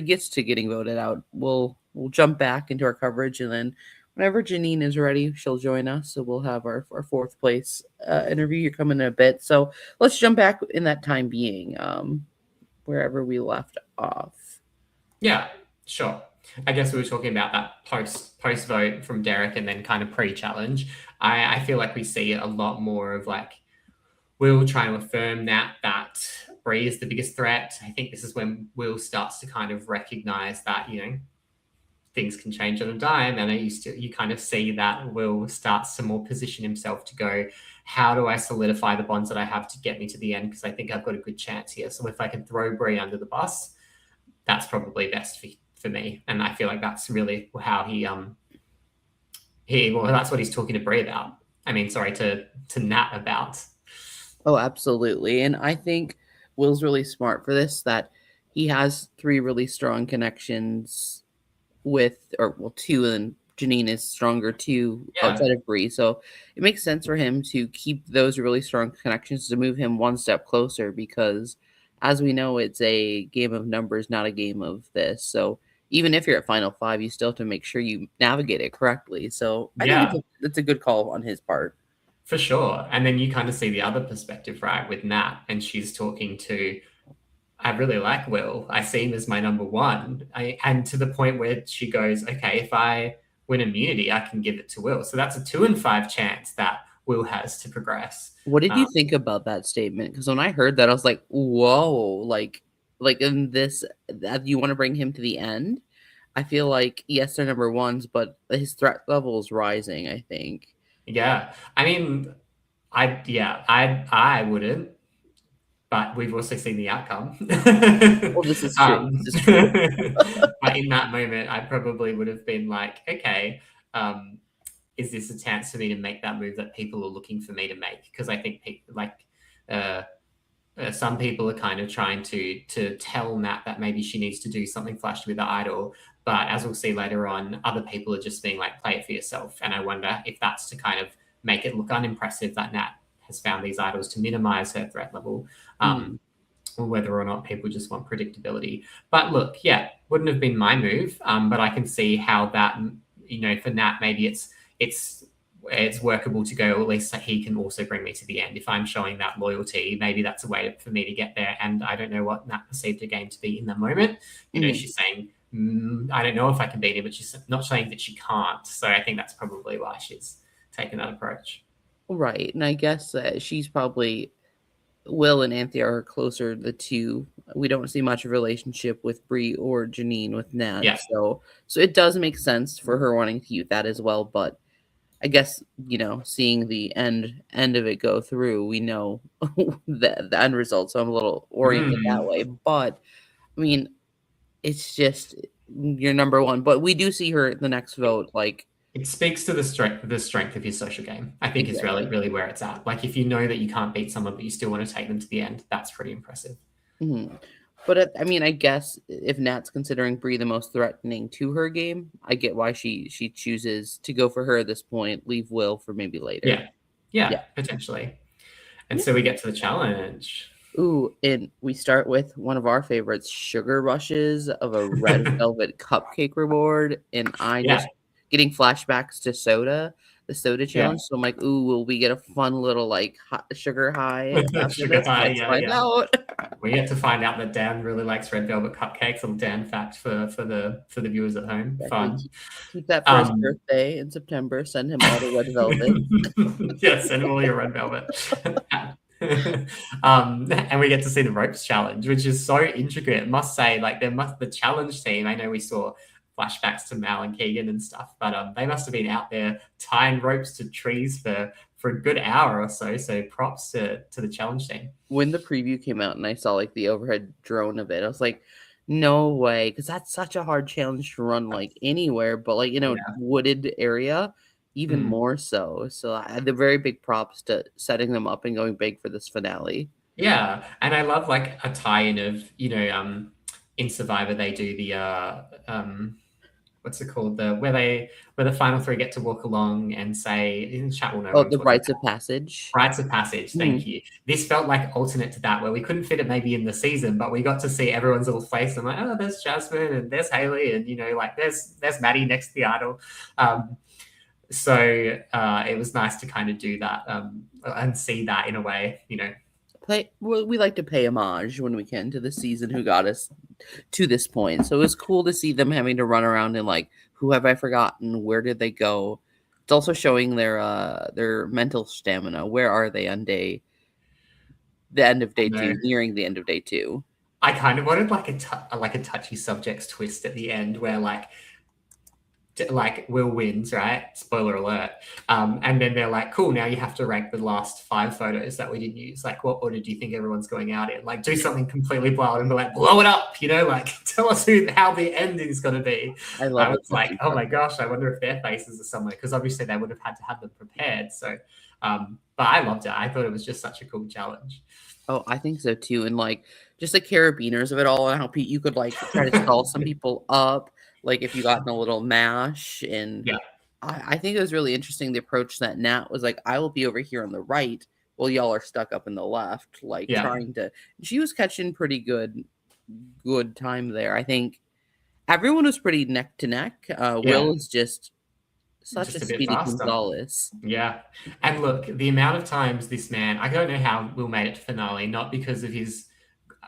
gets to getting voted out. We'll jump back into our coverage, and then whenever Janine is ready, she'll join us. So we'll have our fourth place interview. You're coming in a bit, so let's jump back in that time being wherever we left off. Yeah, sure. I guess we were talking about that post vote from Derek and then kind of pre-challenge. I feel like we see a lot more of like Will trying to affirm that Bree is the biggest threat. I think this is when Will starts to kind of recognize that, things can change on a dime. And you kind of see that Will starts to more position himself to go, how do I solidify the bonds that I have to get me to the end? Because I think I've got a good chance here. So if I can throw Bree under the bus, that's probably best for me. And I feel like that's really how that's what he's talking to Bree about. I mean, sorry, to Nat about. Oh, absolutely. And I think Will's really smart for this, that he has 3 really strong connections with, two, and Janine is stronger too outside of Bree. So it makes sense for him to keep those really strong connections to move him one step closer, because as we know, it's a game of numbers, not a game of this. So even if you're at final 5, you still have to make sure you navigate it correctly. So I think it's a good call on his part. For sure. And then you kind of see the other perspective, right, with Nat, and she's talking to, I really like Will. I see him as my number 1. And to the point where she goes, okay, if I win immunity, I can give it to Will. So that's a 2 in 5 chance that Will has to progress. What did you think about that statement? Because when I heard that, I was like, whoa, like in this, that you want to bring him to the end? I feel like, yes, they're number ones, but his threat level is rising, I think. Yeah. I mean, I wouldn't, but we've also seen the outcome. Well, this is true. um, This is true. but in that moment, I probably would have been like, okay, um, is this a chance for me to make that move that people are looking for me to make? Because I think people uh, some people are kind of trying to tell Nat that maybe she needs to do something flashy with the idol. But as we'll see later on, other people are just being like, play it for yourself. And I wonder if that's to kind of make it look unimpressive that Nat has found these idols to minimize her threat level, Mm. or whether or not people just want predictability. But look, yeah, wouldn't have been my move. But I can see how that, for Nat, maybe it's workable to go, at least he can also bring me to the end. If I'm showing that loyalty, maybe that's a way for me to get there. And I don't know what Nat perceived her game to be in the moment. She's saying, I don't know if I can beat him, but she's not saying that she can't. So I think that's probably why she's taken that approach. Right. And I guess she's probably, Will and Anthea are closer, the two. We don't see much of a relationship with Brie or Janine with Nat. Yeah. So it does make sense for her wanting to use that as well. But I guess, seeing the end of it go through, we know the end result. So I'm a little oriented that way. But I mean, it's just you're number one. But we do see her the next vote. Like, it speaks to the strength of his social game. I think exactly. is really where it's at. Like, if you know that you can't beat someone, but you still want to take them to the end, that's pretty impressive. Mm-hmm. But I mean, I guess if Nat's considering Brie the most threatening to her game, I get why she chooses to go for her at this point. Leave Will for maybe later. Yeah, potentially. And so we get to the challenge. Ooh, and we start with one of our favorites, Sugar Rushes of a red velvet cupcake reward. And I just getting flashbacks to the soda challenge. So I'm like, ooh, will we get a fun little like sugar high after Sugar this? high, Let's find out. We get to find out that Dan really likes red velvet cupcakes. Little Dan fact for the viewers at home. Exactly. Fun. Keep that for his birthday in September. Send him all the red velvet. Yeah, send him all your red velvet. And we get to see the ropes challenge, which is so intricate. I must say, like, the challenge team. I know we saw flashbacks to Mal and Keegan and stuff, but they must have been out there tying ropes to trees for a good hour or so. So props to the challenge team. When the preview came out and I saw like the overhead drone of it, I was like, no way, because that's such a hard challenge to run like anywhere, but like wooded area, even more so. So I had the very big props to setting them up and going big for this finale. Yeah, and I love like a tie-in of in Survivor they do the what's it called, where the final three get to walk along and say, in the chat will know. Oh, the rites of passage. Rites of passage, thank you. This felt like alternate to that, where we couldn't fit it maybe in the season, but we got to see everyone's little face. I'm like, oh, there's Jasmine and there's Haley, and like there's Maddie next to the idol. So it was nice to kind of do that and see that in a way, we like to pay homage when we can to the season who got us to this point. So it was cool to see them having to run around and like, who have I forgotten? Where did they go? It's also showing their mental stamina. Where are they on the end of day 2, nearing the end of day 2? I kind of wanted like a touchy subjects twist at the end where like Will wins, right? Spoiler alert. And then they're like, cool, now you have to rank the last 5 photos that we didn't use. Like, what order do you think everyone's going out in? Like, do something completely wild and be like, blow it up, like, tell us how the ending is going to be. I was like, oh my gosh, I wonder if their faces are somewhere, because obviously they would have had to have them prepared. So, but I loved it. I thought it was just such a cool challenge. Oh, I think so too. And like, just the carabiners of it all and how you could like try to stall some people up. Like if you got in a little mash, and I think it was really interesting the approach that Nat was like, I will be over here on the right while y'all are stuck up in the left, like trying to. She was catching pretty good time there. I think everyone was pretty neck to neck. Will is just such a speedy Gonzalez. Yeah, and look, the amount of times this man, I don't know how Will made it to finale, not because of his.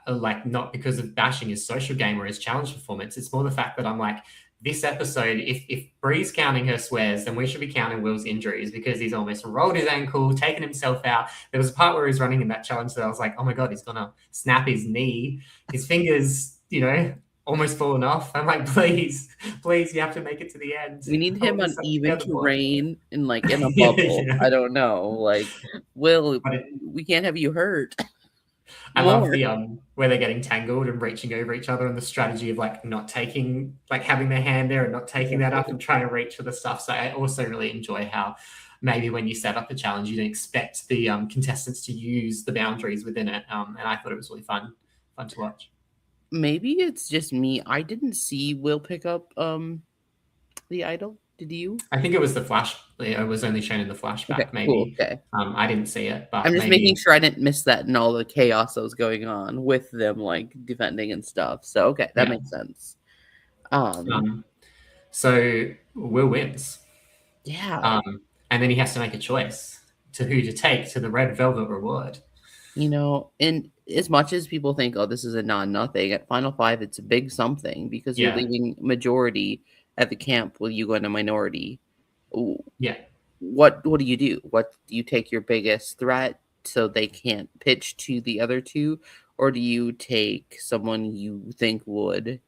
Not because of bashing his social game or his challenge performance. It's more the fact that I'm like, this episode, if Brie's counting her swears, then we should be counting Will's injuries, because he's almost rolled his ankle, taken himself out. There was a part where he was running in that challenge that I was like, oh my God, he's going to snap his knee. His fingers, almost fallen off. I'm like, please, you have to make it to the end. We need I him want on this up even together, boy. terrain and like in a Yeah, bubble. yeah. I don't know. Like, Will, But we can't have you hurt I love more. the where they're getting tangled and reaching over each other, and the strategy of like not taking, like having their hand there and not taking that up and trying to reach for the stuff. So I also really enjoy how maybe when you set up a challenge, you don't expect the contestants to use the boundaries within it. And I thought it was really fun to watch. Maybe it's just me. I didn't see Will pick up the idol. Did you? I think it was the flash. It was only shown in the flashback. Okay, cool. Maybe Okay. I didn't see it, but I'm just maybe making sure I didn't miss that and all the chaos that was going on with them like defending and stuff. So okay, that yeah. makes sense. So Will wins. Yeah. And then he has to make a choice to who to take to the red velvet reward. You know, and as much as people think, oh, this is a non-nothing, at Final Five, it's a big something because you're leaving majority at the camp while you go into minority. Ooh. Yeah. What do you do? What do you take your biggest threat so they can't pitch to the other two, or do you take someone you think would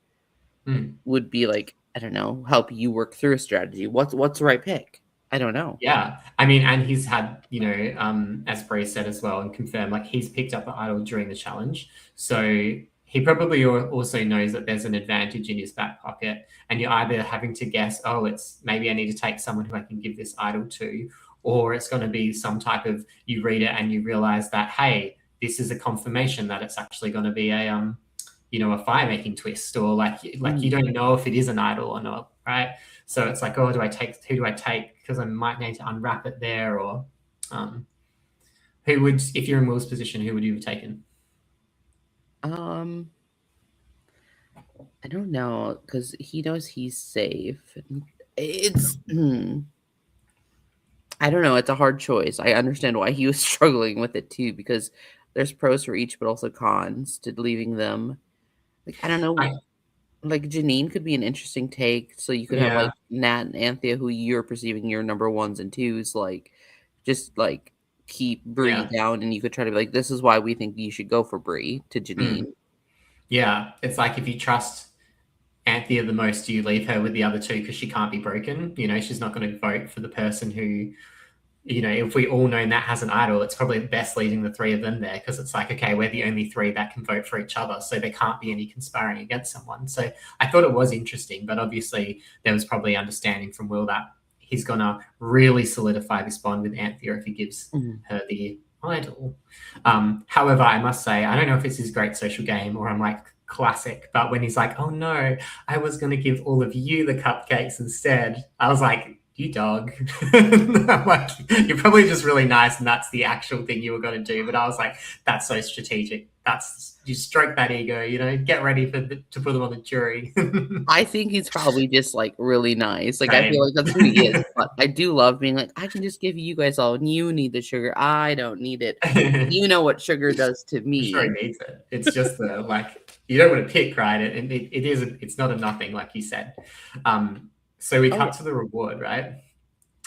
be like, I don't know, help you work through a strategy? What's the right pick? I don't know. Yeah, I mean, and he's had, you know, as Bree said as well and confirmed, like he's picked up the idol during the challenge, so he probably also knows that there's an advantage in his back pocket, and you're either having to guess, oh, it's maybe I need to take someone who I can give this idol to, or it's going to be some type of, you read it and you realize that, hey, this is a confirmation that it's actually going to be a you know, a fire making twist, or like you don't know if it is an idol or not, right? So it's like, oh, who do I take? Because I might need to unwrap it there, or who would, if you're in Will's position, who would you have taken? I don't know, because he knows he's safe. It's I don't know. It's a hard choice. I understand why he was struggling with it too, because there's pros for each, but also cons to leaving them. Like, I don't know. Like Janine could be an interesting take. So you could have like Nat and Anthea, who you're perceiving your number ones and twos, like just like keep Bree down, and you could try to be like, this is why we think you should go for Bree to Janine. Yeah, it's like if you trust Anthea the most, do you leave her with the other two because she can't be broken? You know, she's not going to vote for the person who, you know, if we all know Nat has an idol, it's probably best leaving the three of them there, because it's like, okay, we're the only three that can vote for each other, so there can't be any conspiring against someone. So I thought it was interesting, but obviously there was probably understanding from Will that he's going to really solidify this bond with Anthea if he gives her the idol. However, I must say, I don't know if it's his great social game or I'm like classic, but when he's like, oh no, I was going to give all of you the cupcakes instead, I was like, you dog. Like, you're probably just really nice and that's the actual thing you were going to do. But I was like, that's so strategic. That's, you stroke that ego, you know, get ready to put them on the jury. I think he's probably just like really nice. Like, I feel like that's who he is. But I do love being like, I can just give you guys all, and you need the sugar. I don't need it. You know what sugar does to me. Sure, he needs it. It's just the, like, you don't want to pick, right? It's not a nothing, like you said. So we cut to the reward, right?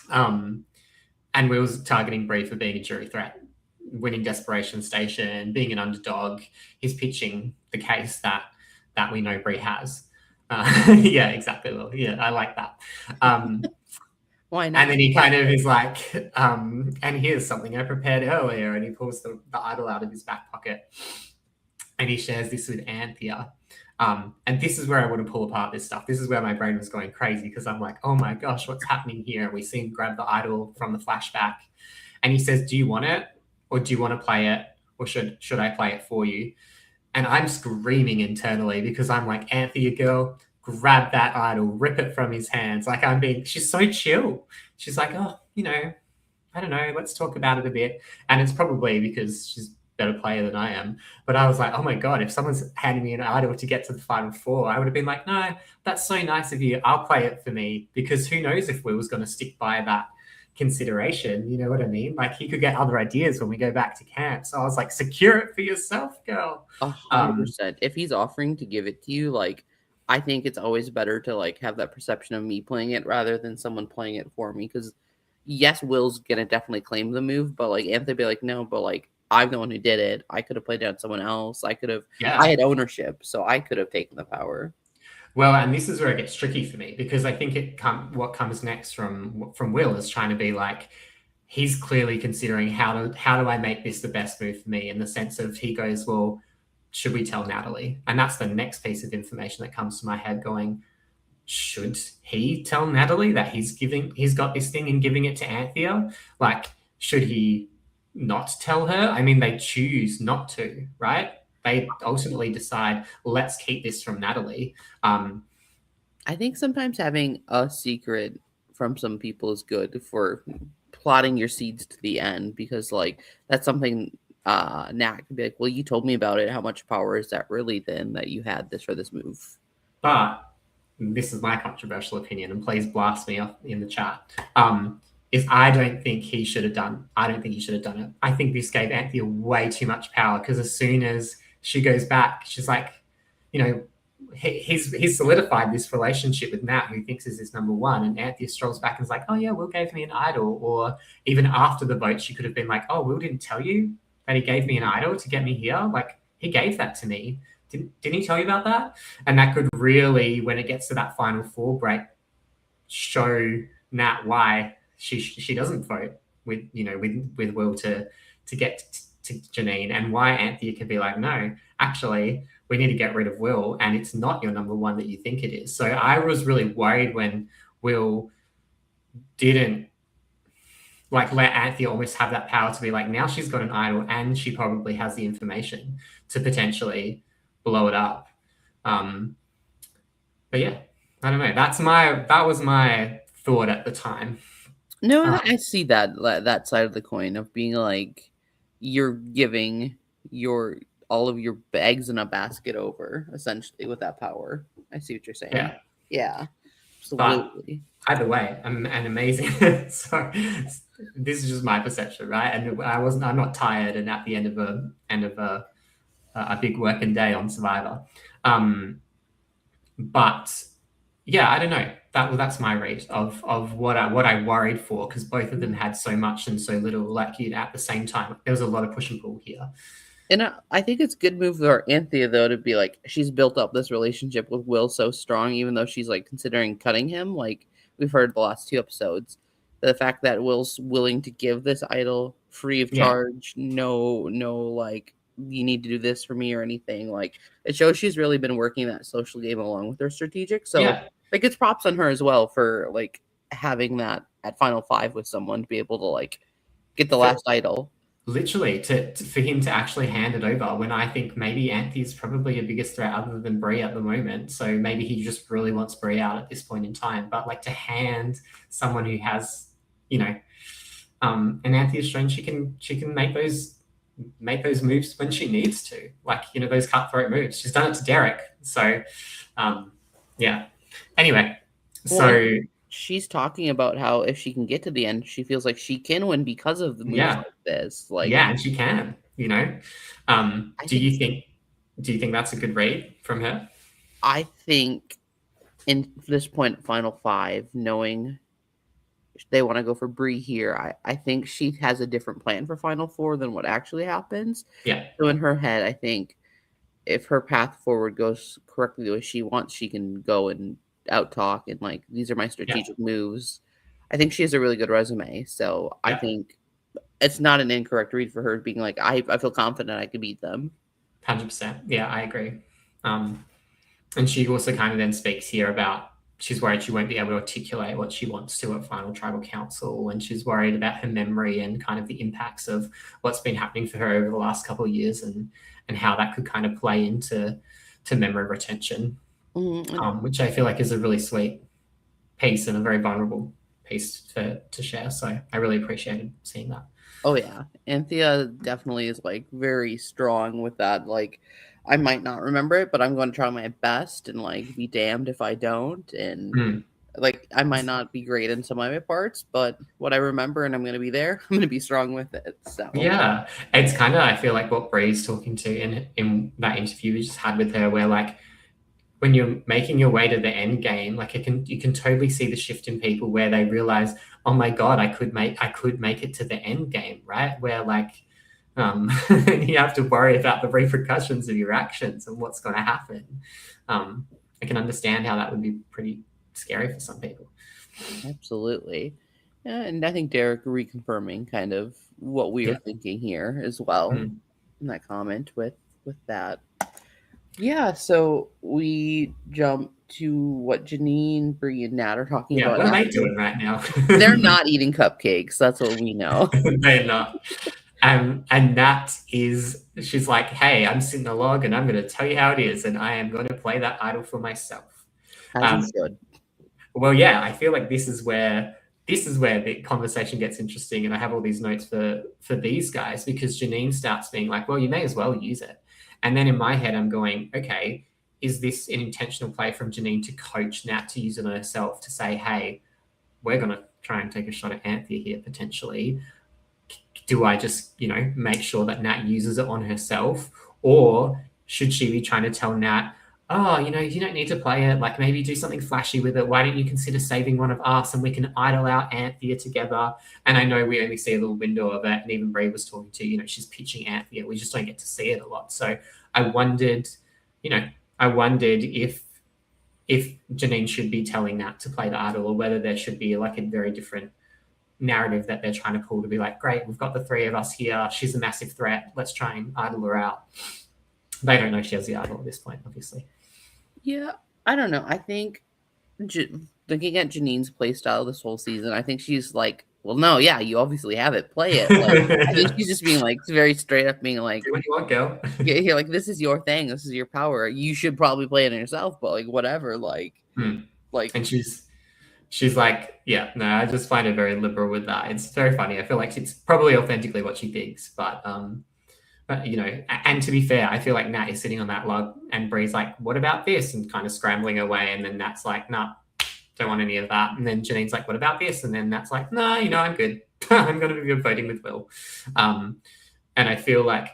And we was targeting Bree for being a jury threat, winning Desperation Station, being an underdog. He's pitching the case that we know Bree has. Yeah, exactly. Well, yeah, I like that. Why not? And then he kind of is like, and here's something I prepared earlier, and he pulls the idol out of his back pocket, and he shares this with Anthea. And this is where I want to pull apart this stuff. This is where my brain was going crazy, because I'm like, oh my gosh, what's happening here? And we see him grab the idol from the flashback, and he says, do you want it, or do you want to play it, or should I play it for you? And I'm screaming internally, because I'm like, Anthea girl, grab that idol, rip it from his hands. Like, she's so chill. She's like, oh, you know, I don't know, let's talk about it a bit. And it's probably because she's better player than I am. But I was like, oh my God, if someone's handing me an idol to get to the final four, I would have been like, no, that's so nice of you. I'll play it for me, because who knows if Will's going to stick by that consideration. You know what I mean? Like, he could get other ideas when we go back to camp. So I was like, secure it for yourself, girl. 100%. If he's offering to give it to you, like, I think it's always better to like have that perception of me playing it rather than someone playing it for me. Because yes, Will's gonna definitely claim the move, but like Anthony be like, no, but like I'm the one who did it. I could have played down someone else. I had ownership, so I could have taken the power. Well, and this is where it gets tricky for me, because I think what comes next from Will is trying to be like, he's clearly considering how do I make this the best move for me, in the sense of, he goes, well, should we tell Natalie? And that's the next piece of information that comes to my head, going, should he tell Natalie that he's got this thing and giving it to Anthea? Like, should he not tell her? I mean, they choose not to, right? They ultimately decide, let's keep this from Natalie. I think sometimes having a secret from some people is good for plotting your seeds to the end, because like that's something Nat could be like, well, you told me about it. How much power is that really then that you had this for this move? But this is my controversial opinion, and please blast me off in the chat. Is I don't think he should have done. I don't think he should have done it. I think this gave Anthea way too much power, because as soon as she goes back, she's like, you know, he's solidified this relationship with Nat, who thinks is his number one, and Anthea strolls back and is like, oh yeah, Will gave me an idol. Or even after the vote, she could have been like, oh, Will didn't tell you that he gave me an idol to get me here? Like, he gave that to me. Didn't he tell you about that? And that could really, when it gets to that final four break, show Nat why she doesn't vote with Will to get to Janine, and why Anthea can be like, no, actually, we need to get rid of Will, and it's not your number one that you think it is. So I was really worried when Will didn't like let Anthea almost have that power to be like, now she's got an idol and she probably has the information to potentially blow it up. But yeah, I don't know. That was my thought at the time. No, I see that side of the coin of being like, you're giving all of your eggs in a basket over, essentially, with that power. I see what you're saying. Yeah, absolutely. But either way, I'm an amazing. So this is just my perception, right? And I'm not tired, and at the end of a big working day on Survivor. But yeah, I don't know. That's my read of what I worried for, because both of them had so much and so little. Like, at the same time, there was a lot of push and pull here. And I think it's a good move for Anthea, though, to be like, she's built up this relationship with Will so strong, even though she's like considering cutting him. Like we've heard the last 2 episodes, the fact that Will's willing to give this idol free of charge, no, like, you need to do this for me or anything. Like, it shows she's really been working that social game along with her strategic. So like, it's props on her as well for like having that at Final 5 with someone to be able to like get the last idol. Literally, for him to actually hand it over, when I think maybe Anthea's probably a biggest threat other than Brie at the moment. So maybe he just really wants Brie out at this point in time. But like, to hand someone who has, and Anthea's shown she can make those moves when she needs to, like, those cutthroat moves. She's done it to Derek. So yeah. Anyway, so she's talking about how if she can get to the end, she feels like she can win because of the moves like this. Like, yeah, and she can. Do you think that's a good read from her? I think in this point, Final 5, knowing they want to go for Brie here, I think she has a different plan for Final 4 than what actually happens. Yeah. So in her head, I think if her path forward goes correctly the way she wants, she can go and out talk and like, these are my strategic moves. I think she has a really good resume. So I think it's not an incorrect read for her being like, I feel confident I could beat them. 100%. Yeah, I agree. And she also kind of then speaks here about she's worried she won't be able to articulate what she wants to at Final Tribal Council, and she's worried about her memory and kind of the impacts of what's been happening for her over the last couple of years, and how that could kind of play into memory retention, which I feel like is a really sweet piece and a very vulnerable piece to share. So I really appreciated seeing that. Oh yeah, Anthea definitely is like very strong with that. Like, I might not remember it, but I'm going to try my best and like be damned if I don't. And like, I might not be great in some of my parts, but what I remember and I'm going to be there, I'm going to be strong with it. So yeah, it's kind of, I feel like what Bree's talking to in that interview we just had with her, where like, when you're making your way to the end game, like you can totally see the shift in people where they realize, oh my God, I could make it to the end game, right? Where like, you have to worry about the repercussions of your actions and what's going to happen. I can understand how that would be pretty scary for some people. Absolutely. Yeah, and I think Derek reconfirming kind of what we are thinking here as well in that comment with that. Yeah, so we jump to what Janine, Bree, and Nat are talking about. What are they After. doing right now? They're not eating cupcakes. That's what we know. They're not. And Nat she's like, hey, I'm sitting a log and I'm going to tell you how it is. And I am going to play that idol for myself. As he should. Well, yeah, I feel like this is where the conversation gets interesting. And I have all these notes for these guys because Janine starts being like, well, you may as well use it. And then in my head, I'm going, okay, is this an intentional play from Janine to coach Nat to use it on herself to say, hey, we're going to try and take a shot at Anthea here potentially. Do I just, make sure that Nat uses it on herself? Or should she be trying to tell Nat, oh, you don't need to play it. Like maybe do something flashy with it. Why don't you consider saving one of us and we can idol out Anthea together? And I know we only see a little window of it. And even Bray was talking to, she's pitching Anthea. We just don't get to see it a lot. So I wondered if Janine should be telling Nat to play the idol or whether there should be like a very different narrative that they're trying to pull to be like, great, we've got the three of us here. She's a massive threat. Let's try and idol her out. They don't know she has the idol at this point, obviously. Yeah, I don't know. I think looking at Janine's play style this whole season, I think she's like, well, no, yeah, you obviously have it. Play it. Like, I think she's just being like very straight up, being like, do what you want, girl. Yeah, like this is your thing. This is your power. You should probably play it yourself, but like whatever. And she's like, yeah, no, I just find her very liberal with that. It's very funny. I feel like it's probably authentically what she thinks, but and to be fair, I feel like Nat is sitting on that log and Bree's like, what about this? And kind of scrambling away. And then Nat's like, nah, don't want any of that. And then Janine's like, what about this? And then Nat's like, nah, I'm good. I'm going to be voting with Will. And I feel like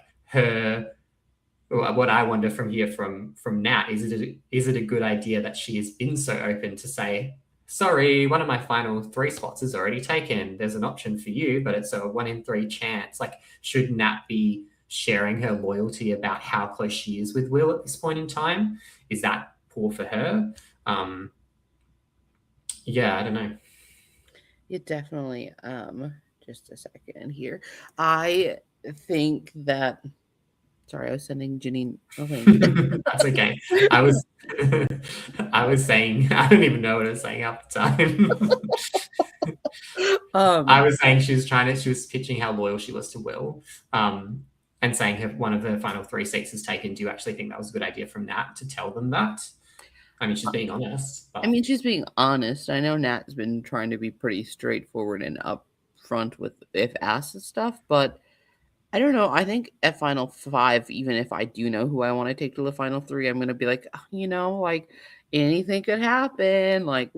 what I wonder from here from Nat, is it a good idea that she has been so open to say, sorry, one of my final 3 spots is already taken. There's an option for you, but it's a 1 in 3 chance. Like, should Nat be sharing her loyalty about how close she is with Will at this point in time? Is that poor for her? I don't know. It definitely. Just a second here. I think that. Sorry, I was sending Janine a link. That's okay. I was saying, I don't even know what I was saying half the time. I was saying she was pitching how loyal she was to Will, and saying one of her final 3 seats is taken. Do you actually think that was a good idea from Nat to tell them that? I mean, she's being honest. But... I mean, she's being honest. I know Nat's been trying to be pretty straightforward and upfront with if asked and stuff, but I don't know. I think at final 5, even if I do know who I want to take to the final 3, I'm going to be like, like anything could happen. Like,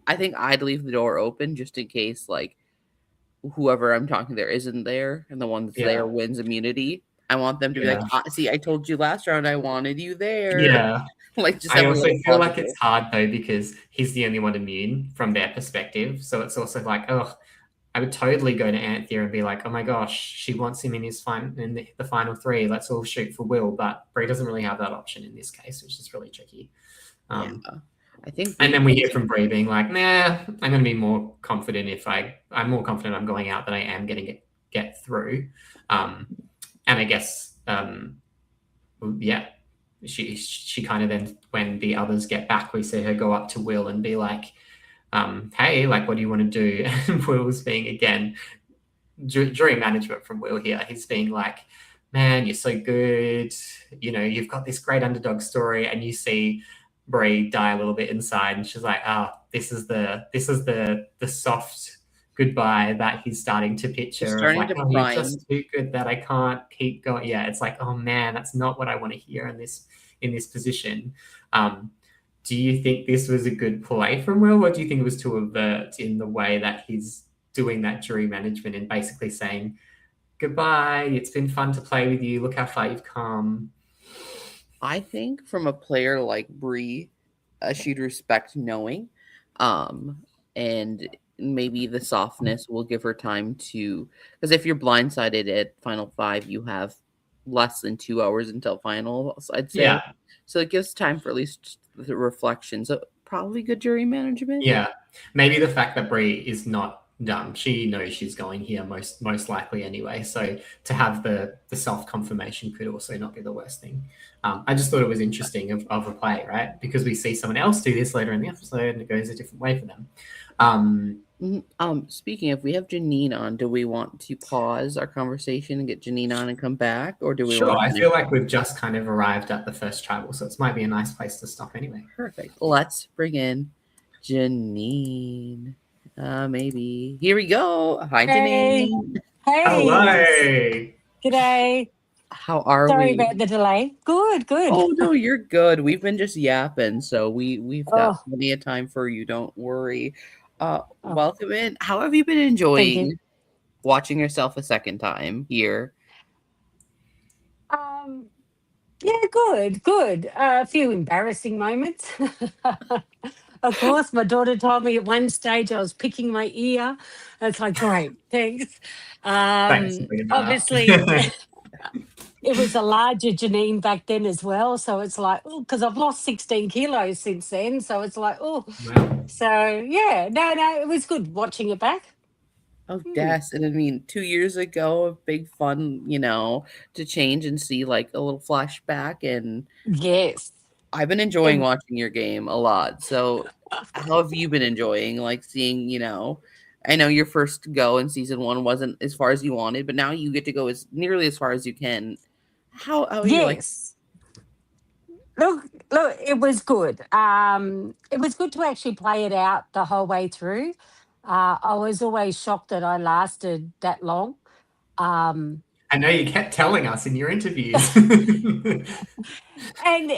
I think I'd leave the door open just in case, like, whoever I'm talking there isn't there and the one that's there wins immunity. I want them to be like, see, I told you last round I wanted you there. Yeah. Like, just I also feel like it's hard though because he's the only one immune from their perspective. So it's also like, I would totally go to Anthea and be like, oh my gosh, she wants him in the final 3. Let's all shoot for Will. But Brie doesn't really have that option in this case, which is really tricky. I think. And then we hear from Brie being like, nah, I'm going to be more confident I'm more confident I'm going out than I am getting it get through. And I guess, she kind of then, when the others get back, we see her go up to Will and be like, hey, like, what do you want to do? And Will's being, again, jury management from Will here. He's being like, man, you're so good. You've got this great underdog story, and you see Brie die a little bit inside, and she's like, this is the soft goodbye that he's starting to picture. Like, you're just too good that I can't keep going. Yeah, it's like, oh man, that's not what I want to hear in this position. Do you think this was a good play from Will, or do you think it was too overt in the way that he's doing that jury management and basically saying, goodbye, it's been fun to play with you, look how far you've come? I think from a player like Brie, she'd respect knowing, and maybe the softness will give her time to, because if you're blindsided at final 5, you have less than 2 hours until finals, I'd say. Yeah. So it gives time for at least the reflection. So probably good jury management. Yeah, maybe the fact that Brie is not dumb. She knows she's going here most likely anyway. So to have the self confirmation could also not be the worst thing. I just thought it was interesting of a play, right? Because we see someone else do this later in the episode, and it goes a different way for them. Speaking of, we have Janine on. Do we want to pause our conversation and get Janine on and come back, or do we? Sure. Want I feel like we've just kind of arrived at the first tribal, so it might be a nice place to stop anyway. Perfect. Let's bring in Janine. Maybe. Here we go. Hi, Hey. Janine. Hey. Hello. G'day. How are Sorry we? about the delay. Good. Oh no, you're good. We've been just yapping, so we've got plenty of time for you. Don't worry. Welcome in. How have you been enjoying watching yourself a second time here? Yeah, good. A few embarrassing moments. Of course, my daughter told me at one stage I was picking my ear. It's like, great, thanks. Thanks for bringing that up. Obviously, it was a larger Janine back then as well. So it's like, oh, because I've lost 16 kilos since then. So it's like, oh, Wow. so yeah, no, it was good watching it back. Oh, yes. And I mean, 2 years ago, a big fun, to change and see like a little flashback. And Yes. I've been enjoying watching your game a lot. So how have you been enjoying like seeing, I know your first go in season 1 wasn't as far as you wanted, but now you get to go as nearly as far as you can. How are you like? Look, it was good. It was good to actually play it out the whole way through. I was always shocked that I lasted that long. I know you kept telling us in your interviews. And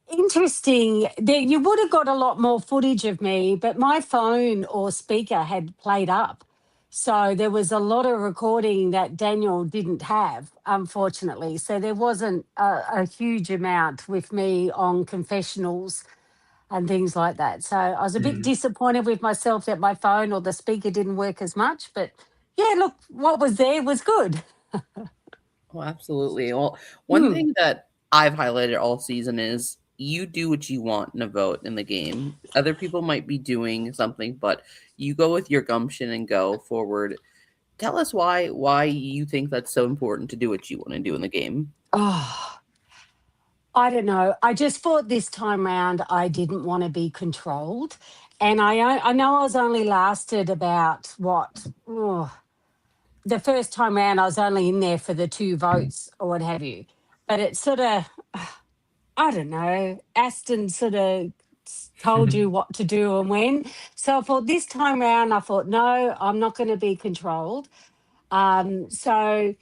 interesting that you would have got a lot more footage of me, but my phone or speaker had played up. So there was a lot of recording that Daniel didn't have, unfortunately. So there wasn't a huge amount with me on confessionals and things like that. So I was a bit disappointed with myself that my phone or the speaker didn't work as much. But yeah, look, what was there was good. Oh, absolutely. Well, one thing that I've highlighted all season is you do what you want in a vote in the game. Other people might be doing something, but you go with your gumption and go forward. Tell us why you think that's so important to do what you want to do in the game. Oh, I don't know. I just thought this time round I didn't want to be controlled. And I know I was only lasted about the first time round I was only in there for the 2 votes or what have you. But it sort of, I don't know, Aston sort of told you what to do and when. So I thought this time round, I thought, no, I'm not going to be controlled. So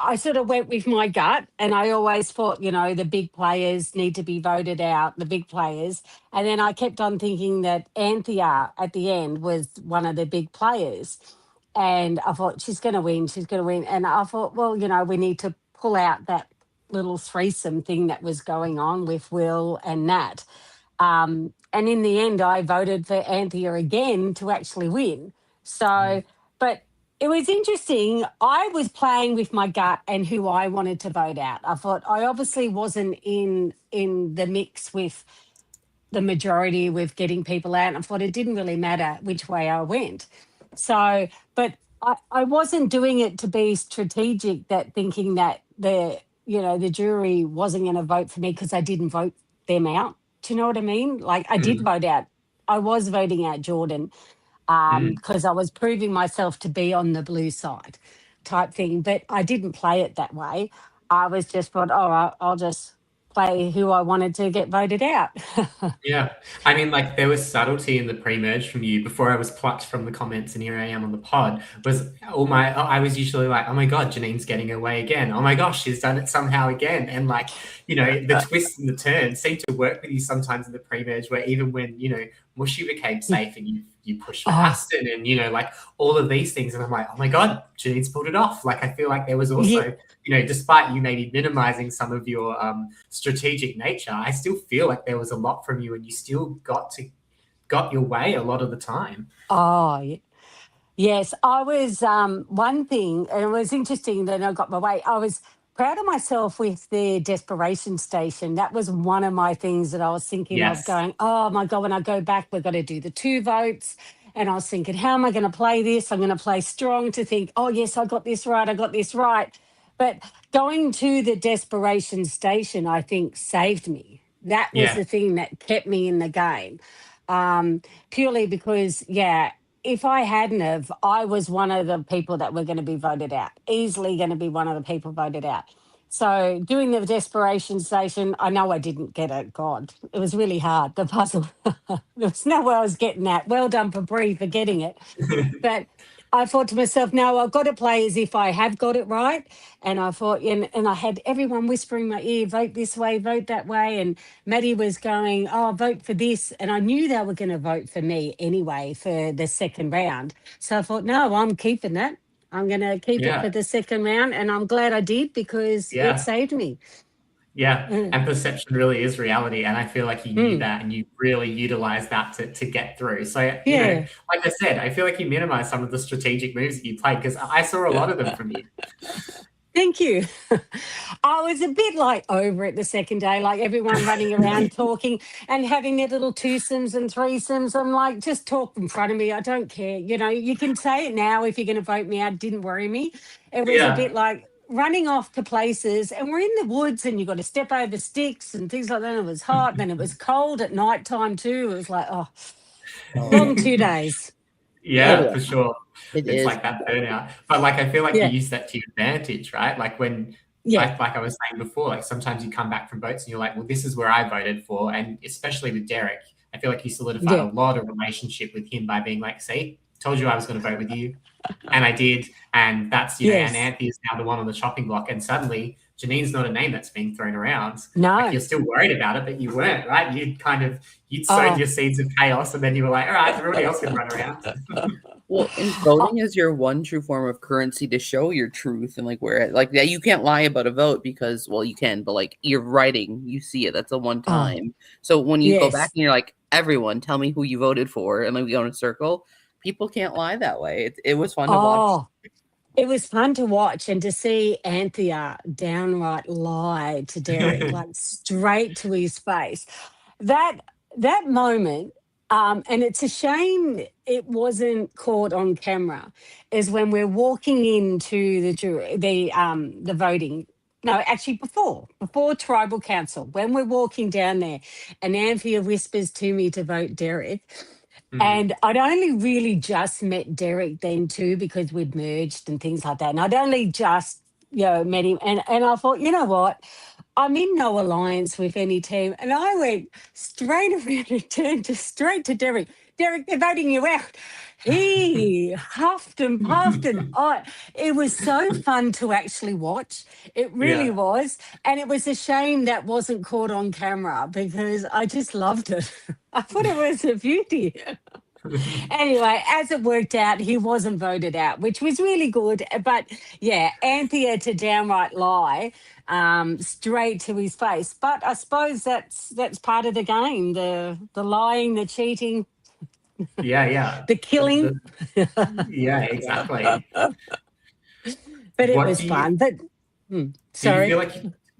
I sort of went with my gut, and I always thought, the big players need to be voted out, the big players. And then I kept on thinking that Anthea at the end was one of the big players. And I thought, she's going to win. And I thought, well, we need to pull out that little threesome thing that was going on with Will and Nat. And in the end, I voted for Anthea again to actually win. So, but it was interesting. I was playing with my gut and who I wanted to vote out. I thought I obviously wasn't in the mix with the majority with getting people out. And I thought it didn't really matter which way I went. So, but I wasn't doing it to be strategic, that thinking that the jury wasn't going to vote for me because I didn't vote them out. Do you know what I mean? Like I did vote out. I was voting out Jordan because I was proving myself to be on the blue side type thing. But I didn't play it that way. I was just thought, I'll just play who I wanted to get voted out. Yeah. I mean, like, there was subtlety in the pre-merge from you before I was plucked from the comments and here I am on the pod. I was usually like, oh my God, Janine's getting away again. Oh my gosh, she's done it somehow again. And like, the twists and the turns seem to work with you sometimes in the pre-merge, where even when, Mushy became safe and you pushed past it and, like all of these things. And I'm like, oh my God, Janine's pulled it off. Like, I feel like there was also, despite you maybe minimizing some of your strategic nature, I still feel like there was a lot from you and you still got your way a lot of the time. Oh, yes. I was one thing, and it was interesting that I got my way. I was proud of myself with the desperation station. That was one of my things that I was thinking of, Yes. going, oh my God, when I go back, we've got to do the 2 votes. And I was thinking, how am I going to play this? I'm going to play strong to think, oh, yes, I got this right. I got this right. But going to the desperation station, I think, saved me. That was Yeah. the thing that kept me in the game. Purely because, yeah, if I hadn't have, I was one of the people that were going to be voted out, easily going to be one of the people voted out. So doing the desperation station, I know I didn't get it. God, it was really hard, the puzzle. There was no way I was getting that. Well done, Brie, for getting it. But I thought to myself, no, I've got to play as if I have got it right. And I thought, and I had everyone whispering in my ear, vote this way, vote that way. And Maddie was going, oh, vote for this. And I knew they were going to vote for me anyway for the second round. So I thought, no, I'm keeping that. I'm going to keep it for Yeah. the second round. And I'm glad I did, because it Yeah. saved me. Yeah. Mm. And perception really is reality. And I feel like you knew that and you really utilized that to get through. So, you know, Yeah. like I said, I feel like you minimized some of the strategic moves that you played, because I saw a lot of them from you. Thank you. I was a bit like over it the second day, like everyone running around talking and having their little twosomes and threesomes. I'm like, just talk in front of me. I don't care. You know, you can say it now if you're going to vote me out. Didn't worry me. It was a Yeah. bit like running off to places, and we're in the woods and you've got to step over sticks and things like that. It was hot, and then it was cold at night time too. It was like, long 2 days. Yeah, Yeah. for sure. It It's is. like that burnout. But like, I feel like you Yeah. use that to your advantage, right? Like when, Yeah. like I was saying before, like sometimes you come back from votes and you're like, well, this is where I voted for. And especially with Derek, I feel like you solidified Yeah. a lot of relationship with him by being like, see, told you I was going to vote with you. And I did. And that's, you know, and Yes. Anthony is now the one on the chopping block. And suddenly Janine's not a name that's being thrown around. No. Like, you're still worried about it, but you weren't, right? You'd Oh. sowed your seeds of chaos, and then you were like, all right, everybody else can run around. Well, and voting is your one true form of currency to show your truth, and like where, like, yeah, you can't lie about a vote because, well, you can, but like you're writing, you see it. That's the one time. So when you go back Yes. and you're like, everyone, tell me who you voted for, and like we go in a circle, people can't lie that way. It was fun to watch. Oh, it was fun to watch, and to see Anthea downright lie to Derek, like straight to his face. That moment, and it's a shame it wasn't caught on camera, is when we're walking into the voting. No, actually before tribal council, when we're walking down there, and Anthea whispers to me to vote Derek. And I'd only really just met Derek then too, because we'd merged and things like that. And I'd only just, met him. And I thought, you know what? I'm in no alliance with any team. And I went straight around and turned straight to Derek. Derek, they're voting you out. He huffed and puffed, and it was so fun to actually watch. It really was. And it was a shame that wasn't caught on camera, because I just loved it. I thought it was a beauty. Anyway, as it worked out, he wasn't voted out, which was really good. But yeah, Anthea to downright lie, straight to his face. But I suppose that's part of the game: the lying, the cheating, Yeah. the killing. Yeah, exactly. But it was fun. But sorry. Do you feel like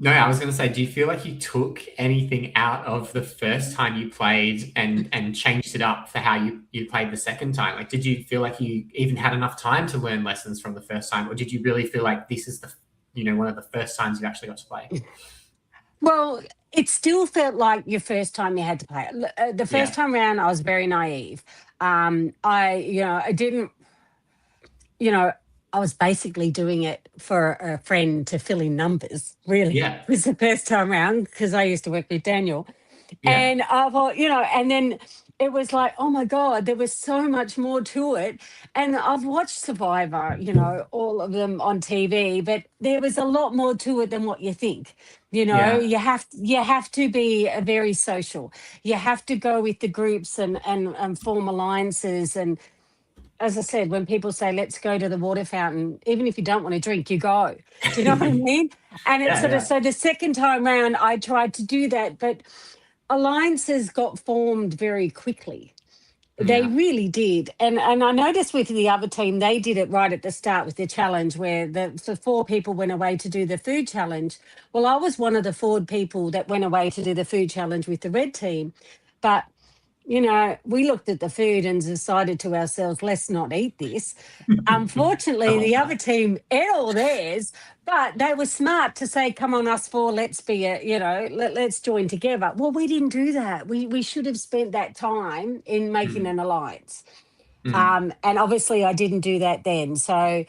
I was going to say, do you feel like you took anything out of the first time you played and changed it up for how you played the second time? Like, did you feel like you even had enough time to learn lessons from the first time, or did you really feel like this is one of the first times you actually got to play? Well, it still felt like your first time you had to play it. The first time around, I was very naive. I didn't, I was basically doing it for a friend to fill in numbers, really. Yeah. It was the first time around, because I used to work with Daniel. Yeah. And I thought, and then it was like, oh my God, there was so much more to it. And I've watched Survivor, all of them on TV, but there was a lot more to it than what you think. You have to be very social. You have to go with the groups and form alliances. And as I said, when people say, let's go to the water fountain, even if you don't want to drink, you go. Do you know what I mean? And it's so the second time round, I tried to do that, but alliances got formed very quickly. They Yeah. really did. And I noticed with the other team, they did it right at the start with the challenge where the 4 people went away to do the food challenge. Well, I was one of the 4 people that went away to do the food challenge with the red team. But, we looked at the food and decided to ourselves, let's not eat this. Unfortunately, Come on, the other man. team ate all theirs, but they were smart to say, come on, us 4, let's be let's join together. Well, we didn't do that. We should have spent that time in making an alliance. And obviously I didn't do that then. So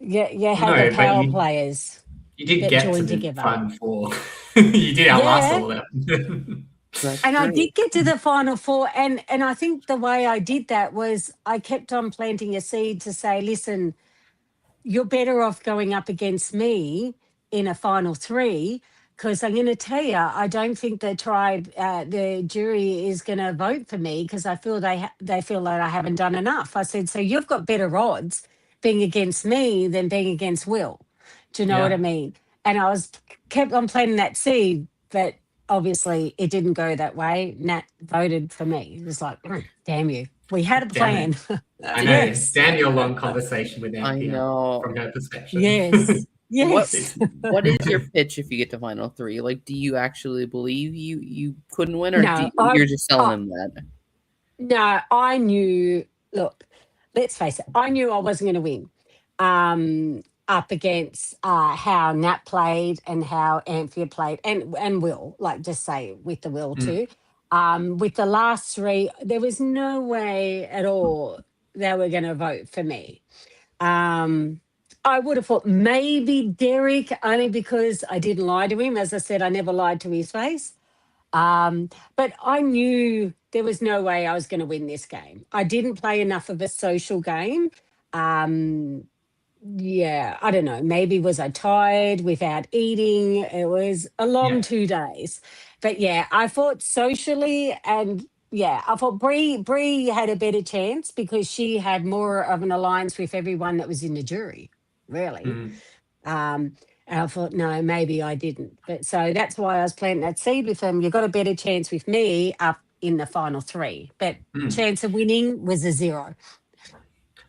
you had the No, but power players you did that get to joined the together. Final Four. You did outlast Yeah. all of them. That's And I great. did get to the final 4. And I think the way I did that was I kept on planting a seed to say, listen, you're better off going up against me in a final 3, because I'm going to tell you, I don't think the tribe, the jury is going to vote for me because I feel they feel that I haven't done enough. I said, so you've got better odds being against me than being against Will. Do you know what I Yeah. mean? And I was kept on planting that seed, but obviously it didn't go that way. Nat voted for me. It was like, damn you. We had a Damn plan. I know. Yes. Stand your long conversation with I Anthea know. from her perspective. Yes. What Yes. what is your pitch if you get to final 3? Like, do you actually believe you couldn't win, or No, you're just telling them that? No, I knew. Look, let's face it. I knew I wasn't going to win. Up against how Nat played and how Anthea played, and Will, like just say with the Will too. With the last 3, there was no way at all they were going to vote for me. I would have thought maybe Derek, only because I didn't lie to him. As I said, I never lied to his face. But I knew there was no way I was going to win this game. I didn't play enough of a social game. Yeah, I don't know. Maybe was I tired without eating? It was a long Yeah. 2 days. But yeah, I thought socially, and yeah, I thought Bree had a better chance because she had more of an alliance with everyone that was in the jury, really. And I thought, no, maybe I didn't. But so that's why I was planting that seed with them. You got a better chance with me up in the final 3. But chance of winning was a 0.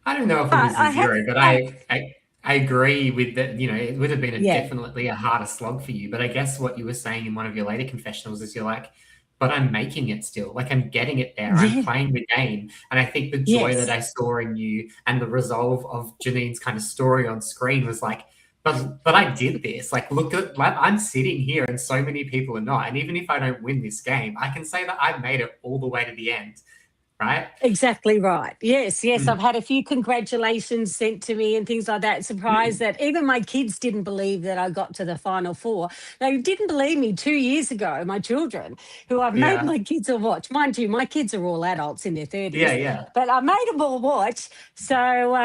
I don't know if it But was I a had 0, but I agree with that. It would have been yeah. definitely a harder slog for you. But I guess what you were saying in one of your later confessionals is you're like, but I'm making it still. Like I'm getting it there. I'm Yeah. playing the game. And I think the joy Yes. that I saw in you and the resolve of Janine's kind of story on screen was like, but I did this. Like, look at, like, I'm sitting here and so many people are not. And even if I don't win this game, I can say that I made it all the way to the end. Right? Exactly right. Yes. I've had a few congratulations sent to me and things like that. Surprised that even my kids didn't believe that I got to the final 4. They didn't believe me 2 years ago, my children, who I've made Yeah. my kids all watch. Mind you, my kids are all adults in their 30s. Yeah. But I made them all watch. So,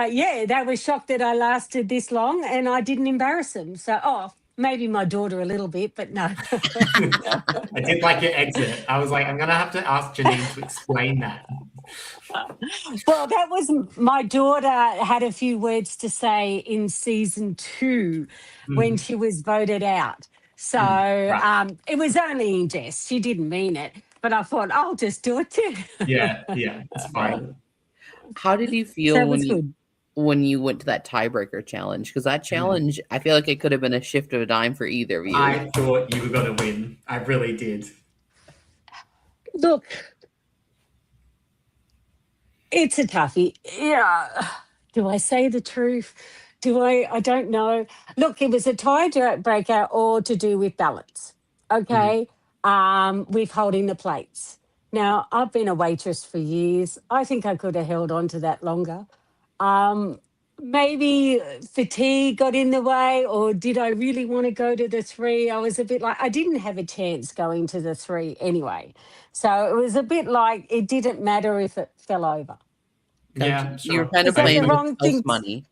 yeah, they were shocked that I lasted this long and I didn't embarrass them. So, maybe my daughter a little bit, but no. I did like your exit. I was like, I'm going to have to ask Janine to explain that. Well, that was my daughter had a few words to say in season 2 when she was voted out. So right. it was only in jest. She didn't mean it, but I thought I'll just do it too. Yeah, it's fine. How did you So feel it was good. when you went to that tiebreaker challenge? Because that challenge, I feel like it could have been a shift of a dime for either of you. I thought you were going to win. I really did. Look, it's a toughie. Yeah. Do I say the truth? I don't know. Look, it was a tiebreaker or to do with balance. Okay. With holding the plates. Now, I've been a waitress for years. I think I could have held on to that longer. Maybe fatigue got in the way, or did I really want to go to the 3? I was a bit like, I didn't have a chance going to the 3 anyway. So it was a bit like it didn't matter if it fell over. Yeah, sure. You're kind of Is that playing the with wrong house thing? money.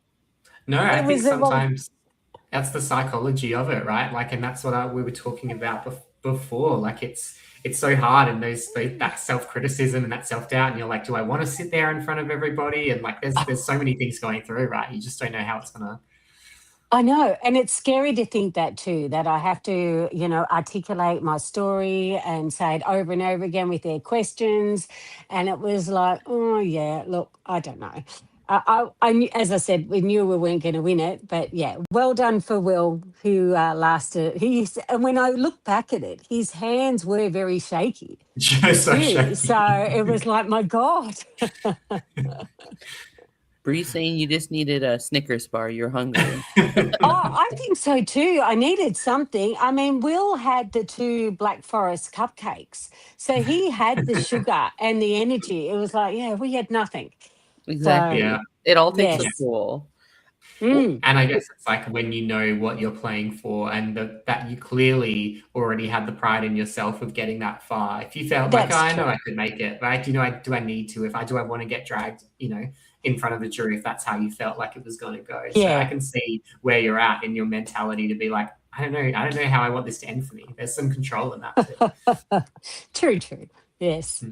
No, I It think was the wrong. sometimes that's the psychology of it, right? Like, and that's what we were talking about before. Like, it's so hard, and that self-criticism and that self-doubt, and you're like, do I want to sit there in front of everybody? And like, there's so many things going through, right? You just don't know how it's gonna I know. And it's scary to think that too, that I have to, articulate my story and say it over and over again with their questions. And it was like, oh, yeah, look, I don't know. I knew, as I said, we knew we weren't going to win it, but yeah, well done for Will, who lasted. And when I look back at it, his hands were very shaky Just so too. shaky. So it was like, my God. Bree saying you just needed a Snickers bar. You're hungry. Oh, I think so too. I needed something. I mean, Will had the 2 Black Forest cupcakes. So he had the sugar and the energy. It was like, yeah, we had nothing. Exactly. Yeah. It all takes a Yes. toll. Mm, And I guess it's like when you know what you're playing for and that you clearly already had the pride in yourself of getting that far. If you felt like, oh, that's I know true. I could make it, but do I need to? Do I want to get dragged, in front of the jury if that's how you felt like it was going to go? So I Yeah. can see where you're at in your mentality to be like, I don't know how I want this to end for me. There's some control in that too. True. Yes.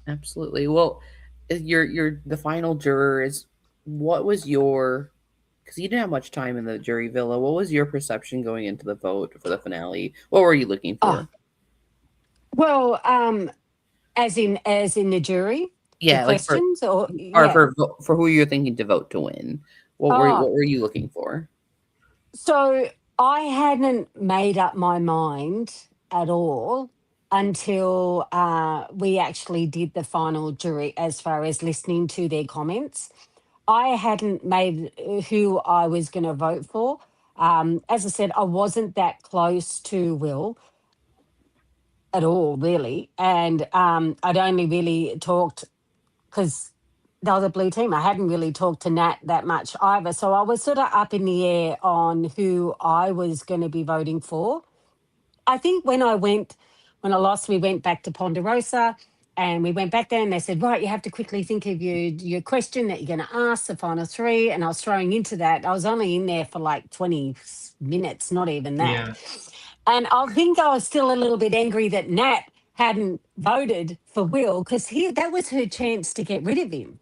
Absolutely. Well, you're the final jurors. What was your, because you didn't have much time in the jury villa, what was your perception going into the vote for the finale? What were you looking Oh, for? well, as in the jury, the Yeah, like questions or for who you're thinking to vote to win. Oh, What were you looking for? so I hadn't made up my mind at all until we actually did the final jury, as far as listening to their comments. I hadn't made who I was going to vote for. As I said, I wasn't that close to Will at all, really. And I'd only really talked because the other blue team, I hadn't really talked to Nat that much either. So I was sort of up in the air on who I was going to be voting for. I think when I lost, we went back to Ponderosa and we went back there and they said, right, you have to quickly think of your question that you're going to ask, the final 3. And I was throwing into that. I was only in there for like 20 minutes, not even that. Yeah. And I think I was still a little bit angry that Nat hadn't voted for Will because that was her chance to get rid of him.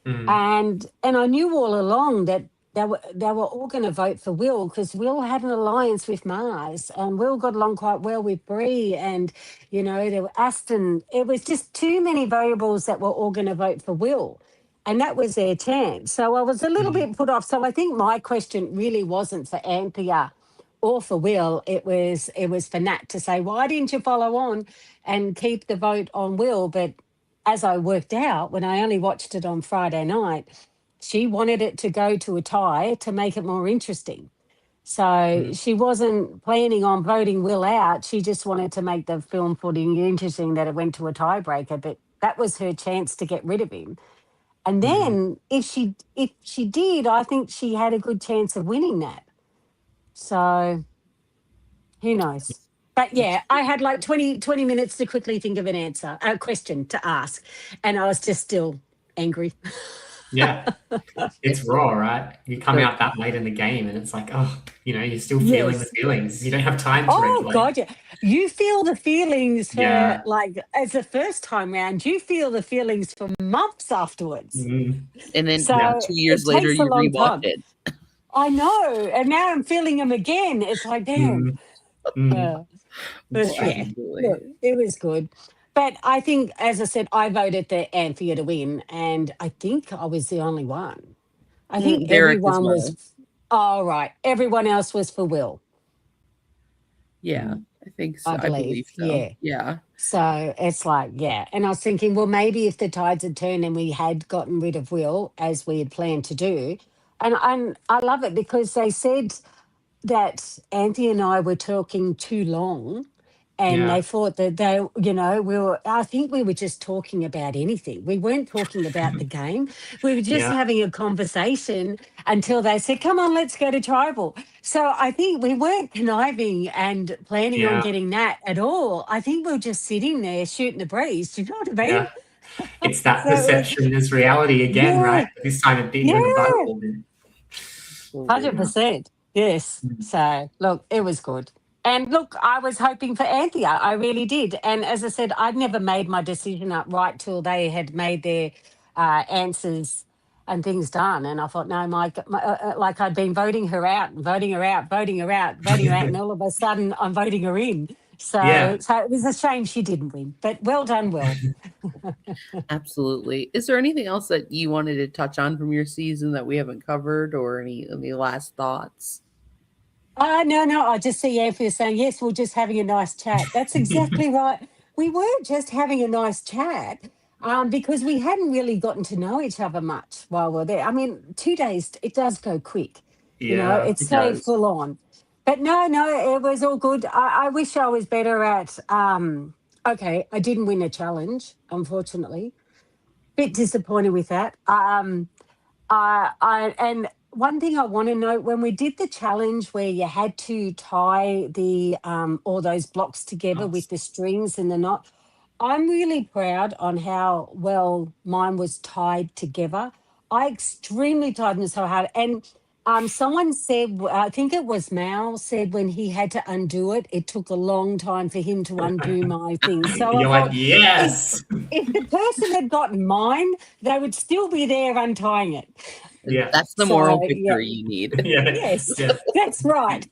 And I knew all along that they were all going to vote for Will because Will had an alliance with Mars and Will got along quite well with Bree and there were Aston. It was just too many variables that were all going to vote for Will, and that was their chance. So I was a little bit put off. So I think my question really wasn't for Anthea or for Will. It was for Nat to say, why didn't you follow on and keep the vote on Will? But as I worked out when I only watched it on Friday night, she wanted it to go to a tie to make it more interesting. So she wasn't planning on voting Will out. She just wanted to make the film footing interesting that it went to a tiebreaker. But that was her chance to get rid of him. And then if she did, I think she had a good chance of winning that. So who knows? But yeah, I had like 20 minutes to quickly think of a question to ask. And I was just still angry. Yeah. It's raw, right? You come out that late in the game and it's like, oh, you're still feeling the Yes. feelings. You don't have time to Oh regulate. God, yeah. You feel the feelings for Yeah. like as the first time round, you feel the feelings for months afterwards. Mhm. And then So 2 years it later, takes a you long rewatch time. it. I know. And now I'm feeling them again. It's like, damn. Mhm. But Well, yeah, absolutely. look, it was good. But I think, as I said, I voted for Anthea to win, and I think I was the only one. I think Derek as everyone well. was. Oh, right. Everyone else was for Will, Yeah, I think so. I I believe so. Yeah. Yeah. So it's like, yeah. And I was thinking, well, maybe if the tides had turned and we had gotten rid of Will, as we had planned to do, and I love it because they said that Anthony and I were talking too long and Yeah. they thought that I think we were just talking about anything. We weren't talking about the game. We were just Yeah. having a conversation until they said, come on, let's go to tribal. So I think we weren't conniving and planning on Yeah. getting that at all. I think we were just sitting there shooting the breeze. Do you know what I mean? Yeah. It's that So it was, perception is reality again, yeah, right? This time it beat you in the yeah, butthole. 100%. Yes. So look, it was good. And look, I was hoping for Anthea. I really did. And as I said, I'd never made my decision up right till they had made their answers and things done. And I thought, no, like I'd been voting her out and voting her out, voting her out, voting her out, and all of a sudden I'm voting her in. So it was a shame she didn't win, but well done, Will. Absolutely. Is there anything else that you wanted to touch on from your season that we haven't covered, or any last thoughts? No. I just see Anthea saying, yes, we're just having a nice chat. That's exactly right. We were just having a nice chat because we hadn't really gotten to know each other much while we're there. I mean, 2 days, it does go quick. It's so full on. But no, it was all good. I wish I was better at, okay, I didn't win a challenge, unfortunately. Bit disappointed with that. And one thing I want to note, when we did the challenge where you had to tie the all those blocks together with the strings and the knot, I'm really proud on how well mine was tied together. I extremely tied them so hard. And someone said, I think it was Mal, said when he had to undo it, it took a long time for him to undo my thing. So You're I like, thought, yes. if the person had gotten mine, they would still be there untying it. Yeah. That's the moral victory you need. Yes, that's right.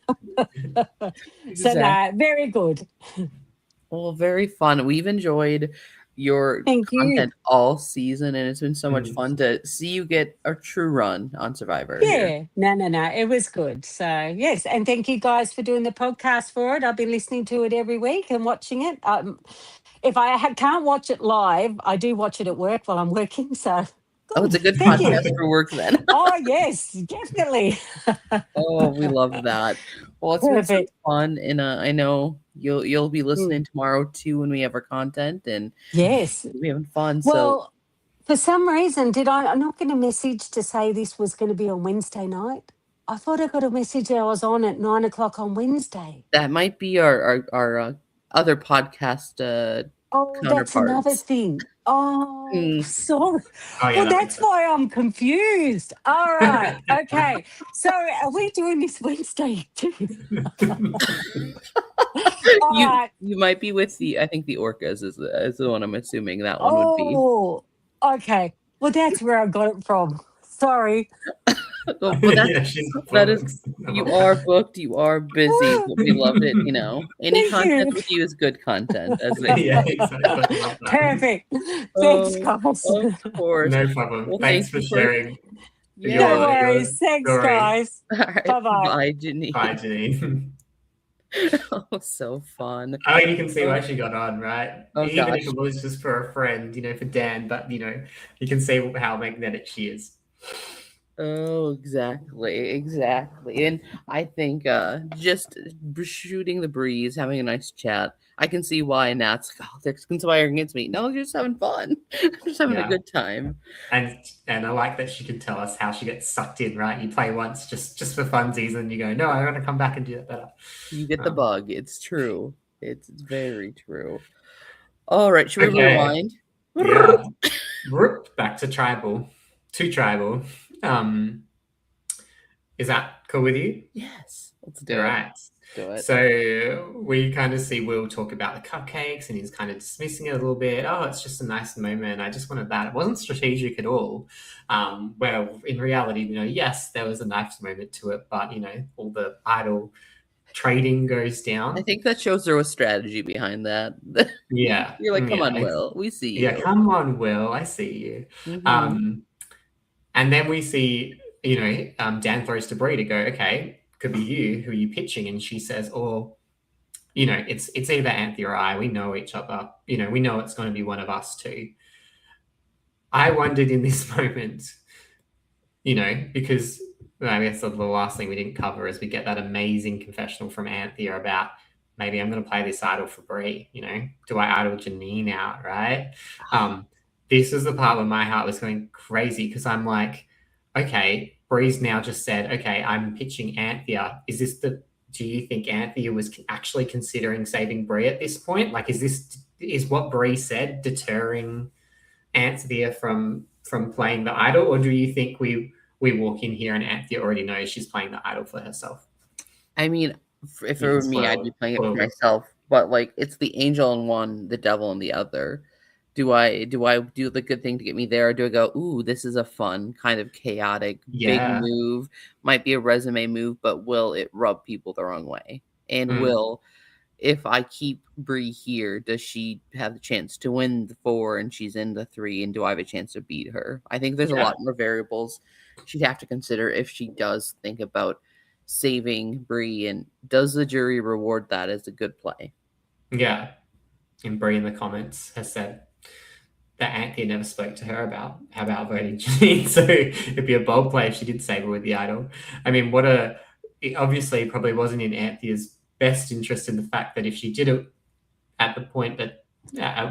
So, no, very good. Well, very fun. We've enjoyed your content all season, and it's been so much fun to see you get a true run on Survivor. Yeah, no, it was good. So, yes, and thank you guys for doing the podcast for it. I've been listening to it every week and watching it. If I can't watch it live, I do watch it at work while I'm working, so... Oh, it's a good podcast for work then. Oh, yes, definitely. Oh, we love that. Well, it's been so fun, and I know you'll be listening tomorrow too when we have our content, and yes, we're having fun. Well, for some reason, I'm not getting a message to say this was going to be on Wednesday night? I thought I got a message that I was on at 9 o'clock on Wednesday. That might be our other podcast. That's another thing. Oh, sorry. Oh, yeah, well, that's why I'm confused. All right. Okay. So are we doing this Wednesday too? You might be with I think the Orcas is the one I'm assuming that one would be. Oh, okay. Well, that's where I got it from. Sorry. Well, that is, you are booked, you are busy, but we loved it, Any content with you is good content, as they Yeah, exactly. Perfect. Thanks, guys. Of course. No problem. Well, thanks for sharing. No worries. Thanks, guys. Right. Bye-bye. Bye, Janine. Bye, Janine. Oh, so fun. Oh, you can see why she got on, right? Oh, Even gosh. if it was just for a friend, for Dan, but, you can see how magnetic she is. Oh, exactly. And I think just shooting the breeze, having a nice chat, I can see why Nat's they're conspiring against me. No, you're just having fun. Just having a good time. And I like that she can tell us how she gets sucked in, right? You play once just for funsies and you go, no, I want to come back and do that better. You get the bug. It's true. It's very true. All right, should we rewind? Yeah. Back to tribal. To tribal. Is that cool with you? Yes. Let's do it. Right. Do it. So we kind of see Will talk about the cupcakes and he's kind of dismissing it a little bit. Oh, it's just a nice moment. I just wanted that. It wasn't strategic at all. Well, in reality, yes, there was a nice moment to it, but, all the idol trading goes down. I think that shows there was strategy behind that. Yeah. You're like, come on, Will. We see you. Yeah, come on, Will. I see you. Mm-hmm. And then we see, Dan throws to Brie to go, okay, could be you. Who are you pitching? And she says, it's either Anthea or I. We know each other. We know it's going to be one of us two. I wondered in this moment, because I guess the last thing we didn't cover is we get that amazing confessional from Anthea about maybe I'm going to play this idol for Brie. Do I idol Janine out, right? This is the part where my heart was going crazy because I'm like, okay, Bree's now just said, okay, I'm pitching Anthea. Do you think Anthea was actually considering saving Brie at this point? Like, is what Brie said deterring Anthea from playing the idol? Or do you think we walk in here and Anthea already knows she's playing the idol for herself? I mean, if it were me, I'd be playing it for myself. But, it's the angel in one, the devil in the other. Do I do the good thing to get me there, or do I go, ooh, this is a fun, kind of chaotic, big Yeah. move, might be a resume move, but will it rub people the wrong way? And will, if I keep Brie here, does she have the chance to win the 4 and she's in the 3, and do I have a chance to beat her? I think there's a lot more variables she'd have to consider if she does think about saving Brie, and does the jury reward that as a good play? Yeah. And Brie in the comments has said that Anthea never spoke to her about voting Janine. So it'd be a bold play if she did save her with the idol. I mean, it obviously probably wasn't in Anthea's best interest in the fact that if she did it at the point that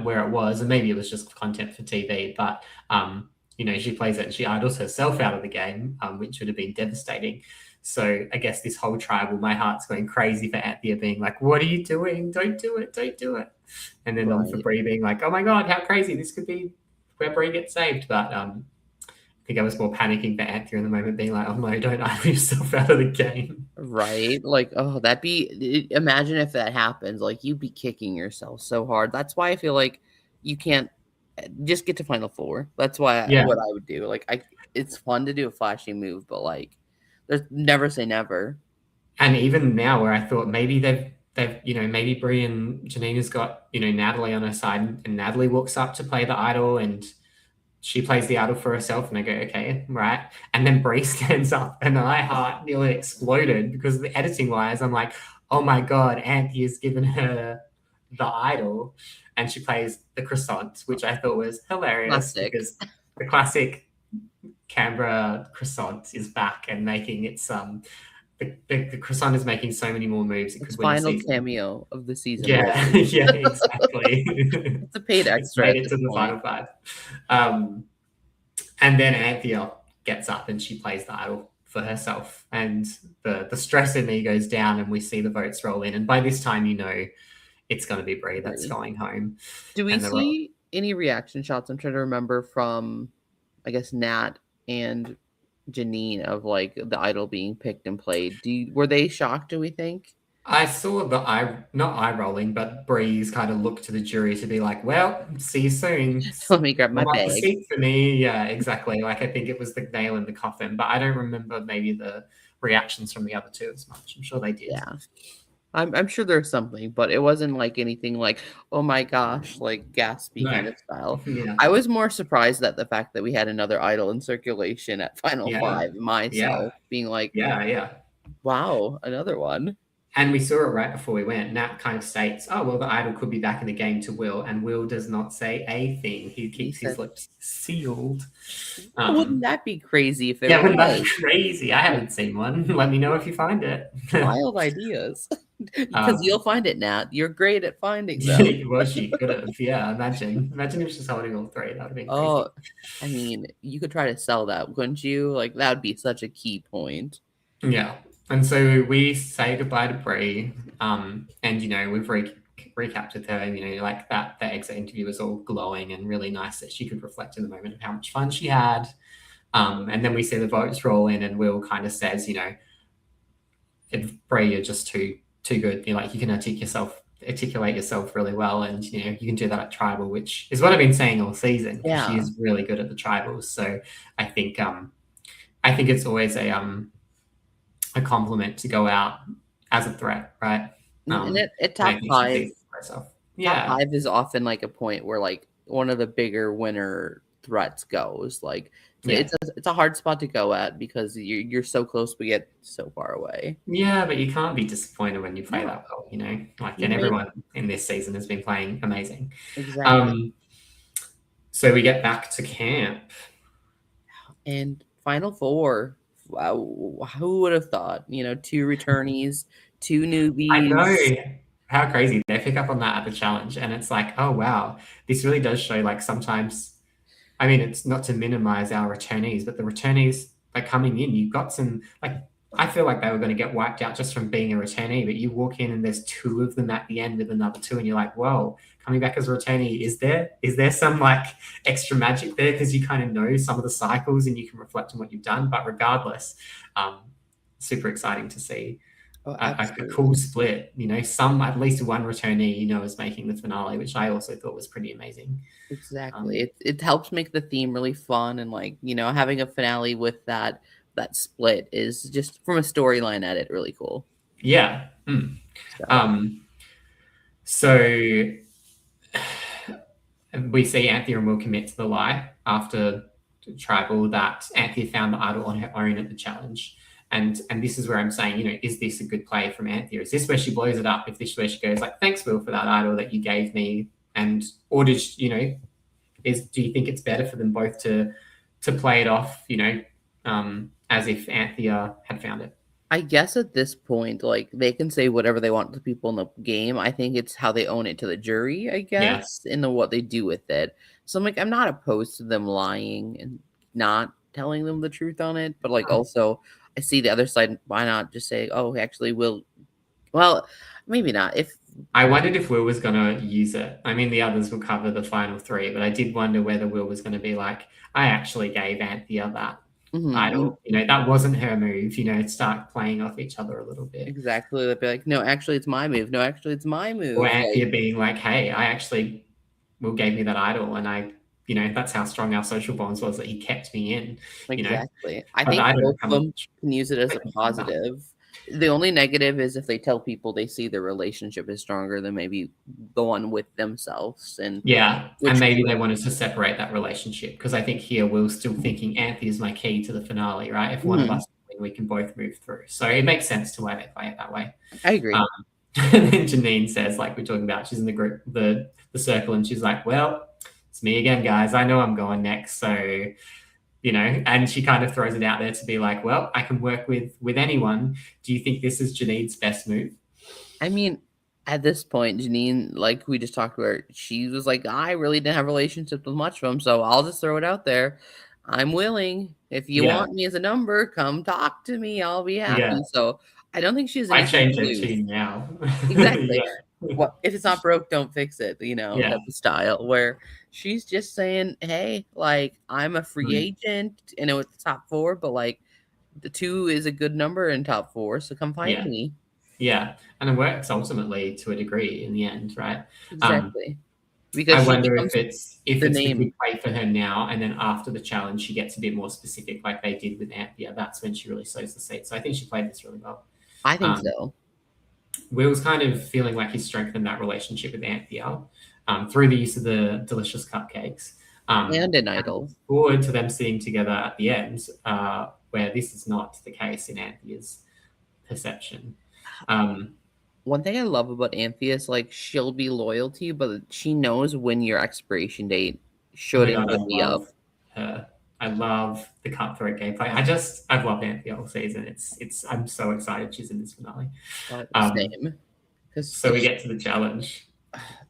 where it was, and maybe it was just content for TV, but she plays it and she idols herself out of the game, which would have been devastating. So I guess this whole tribal, my heart's going crazy for Anthea being like, what are you doing? Don't do it. Don't do it. And then for Brie being like, oh my God, how crazy. This could be where Brie gets saved. But I think I was more panicking for Anthea in the moment, being like, oh no, don't idol yourself out of the game. Right? Like, oh, imagine if that happens. Like, you'd be kicking yourself so hard. That's why I feel like you can't just get to Final 4. That's why what I would do. Like, it's fun to do a flashy move, but like, there's never say never. And even now, where I thought maybe they've maybe Brie and Janine has got Natalie on her side, and Natalie walks up to play the idol, and she plays the idol for herself, and I go, okay, right. And then Brie stands up, and my heart nearly exploded because the editing wise, I'm like, oh my God, Anthea's given her the idol, and she plays the croissant, which I thought was hilarious because the classic Canberra croissant is back and making its the croissant is making so many more moves. It's final cameo of the season. Yeah, yeah, exactly. It's a paid extra. Made it to the final 5. And then Anthea gets up and she plays the idol for herself, and the stress in me goes down, and we see the votes roll in. And by this time, it's going to be Brie that's going home. Do we see any reaction shots? I'm trying to remember from, I guess, Nat and Janine of like the idol being picked and played. Were they shocked, do we think? I saw not eye rolling, but Bree's kind of look to the jury to be like, well, see you soon. Let me grab my bag. Seat for me. Yeah, exactly. Like, I think it was the nail in the coffin, but I don't remember maybe the reactions from the other two as much. I'm sure they did. Yeah. I'm sure there's something, but it wasn't like anything like, oh my gosh, like gaspy kind of style. Yeah. I was more surprised at the fact that we had another idol in circulation at Final 5 myself, being like, wow, another one. And we saw it right before we went. Nat kind of states, oh, well, the idol could be back in the game to Will, and Will does not say a thing. He keeps his lips sealed. Wouldn't that be crazy if it was? Wouldn't that be crazy? I haven't seen one. Let me know if you find it. Wild ideas. Because you'll find it, Nat. You're great at finding them. Well, she could have. Yeah, imagine if she's holding all 3. That would have been crazy. Oh, I mean, you could try to sell that, couldn't you? Like, that would be such a key point. Yeah. And so we say goodbye to Brie, and we've recapped with her. Like that exit interview was all glowing and really nice that she could reflect in the moment of how much fun she had. And then we see the votes roll in, and Will kind of says, Brie, you're just too good. You can articulate yourself really well, and you can do that at tribal, which is what I've been saying all season. Yeah. She is really good at the tribals. So I think it's always a compliment to go out as a threat, right? And at top 5, top 5 is often like a point where like one of the bigger winner threats goes. Like it's a hard spot to go at because you're so close but yet so far away. Yeah, but you can't be disappointed when you play that well, and everyone in this season has been playing amazing. Exactly. So we get back to camp. And Final 4. Wow, who would have thought? 2 returnees, 2 newbies. I know. How crazy. They pick up on that at the challenge, and it's like, oh, wow. This really does show, like, sometimes, I mean, it's not to minimize our returnees, but the returnees, like, coming in, you've got some, like, I feel like they were going to get wiped out just from being a returnee, but you walk in and there's 2 of them at the end with another 2, and you're like, whoa, coming back as a returnee, is there some like extra magic there? Because you kind of know some of the cycles and you can reflect on what you've done, but regardless, super exciting to see. Oh, a absolutely. cool split. At least one returnee, is making the finale, which I also thought was pretty amazing. Exactly. It helps make the theme really fun, and having a finale with that split is just from a storyline edit really cool. Yeah. So So we see Anthea and Will commit to the lie after tribal that Anthea found the idol on her own at the challenge. And this is where I'm saying, is this a good play from Anthea? Is this where she blows it up? If this is where she goes like, thanks, Will, for that idol that you gave me, or do you think it's better for them both to play it off, as if Anthea had found it? I guess at this point, they can say whatever they want to people in the game. I think it's how they own it to the jury, I guess, and what they do with it. So I'm not opposed to them lying and not telling them the truth on it, but also I see the other side. Why not just say, "Oh, actually, well, maybe not." If I wondered if Will was going to use it. I mean, the others will cover the final three, but I did wonder whether Will was going to be like, I actually gave Anthea that idol. That wasn't her move. Start playing off each other a little bit. Exactly. They'd be like, no, actually, it's my move. No, actually, it's my move. Or Anthea being like, hey, Will gave me that idol, and that's how strong our social bonds was, that he kept me in. Exactly. I think both of them can use it as a positive. The only negative is if they tell people they see their relationship is stronger than maybe the one with themselves. And maybe they wanted to separate that relationship, because I think here Will's still thinking Anthea is my key to the finale, right? If one of us win, we can both move through. So it makes sense to why they play it that way. I agree. And then Janine says, like we're talking about, she's in the group, the circle, and she's like, well, it's me again, guys. I know I'm going next. So, and she kind of throws it out there to be like, well, I can work with anyone. Do you think this is Janine's best move? I mean, at this point, Janine, like we just talked about, she was like, I really didn't have relationships with much of them, so I'll just throw it out there. I'm willing. If you want me as a number, come talk to me. I'll be happy. Yeah. So I don't think she's. I change it to now. Exactly. Well, if it's not broke, don't fix it. Type of style where she's just saying, "Hey, I'm a free agent. It's the top 4, but the 2 is a good number in top 4, so come find me." Yeah, and it works ultimately to a degree in the end, right? Exactly. Because I wonder if it's a good play for her now, and then after the challenge, she gets a bit more specific, like they did with Anthea. That's when she really sows the seed. So I think she played this really well. I think so. Will's kind of feeling like he's strengthened that relationship with Anthea through the use of the delicious cupcakes. And an idol. Forward to them sitting together at the end, where this is not the case in Anthea's perception. One thing I love about Anthea is she'll be loyal to you, but she knows when your expiration date shouldn't be up. Her. I love the cutthroat gameplay. I've loved Anthea all season. I'm so excited she's in this finale. Same. So we get to the challenge,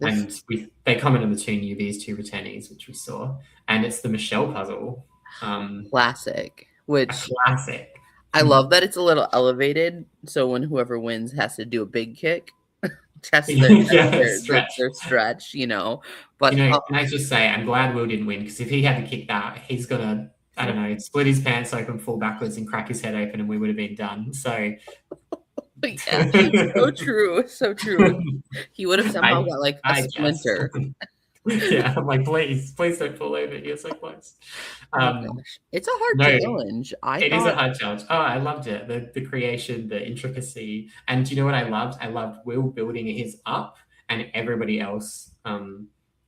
and they comment on the 2 newbies, 2 returnees, which we saw, and it's the Michelle puzzle. Classic. Classic. I love that it's a little elevated, so when whoever wins has to do a big kick. Test their stretch, But can I just say, I'm glad Will didn't win, because if he had to kick that, he's gonna, I don't know, split his pants open, fall backwards, and crack his head open, and we would have been done. So, so true, so true. He would have somehow got a splinter. Yeah, I'm like, please don't fall over. You're so close. It's a hard challenge. It is a hard challenge. Oh, I loved it. The creation, the intricacy. And do you know what I loved? I loved Will building his up and everybody else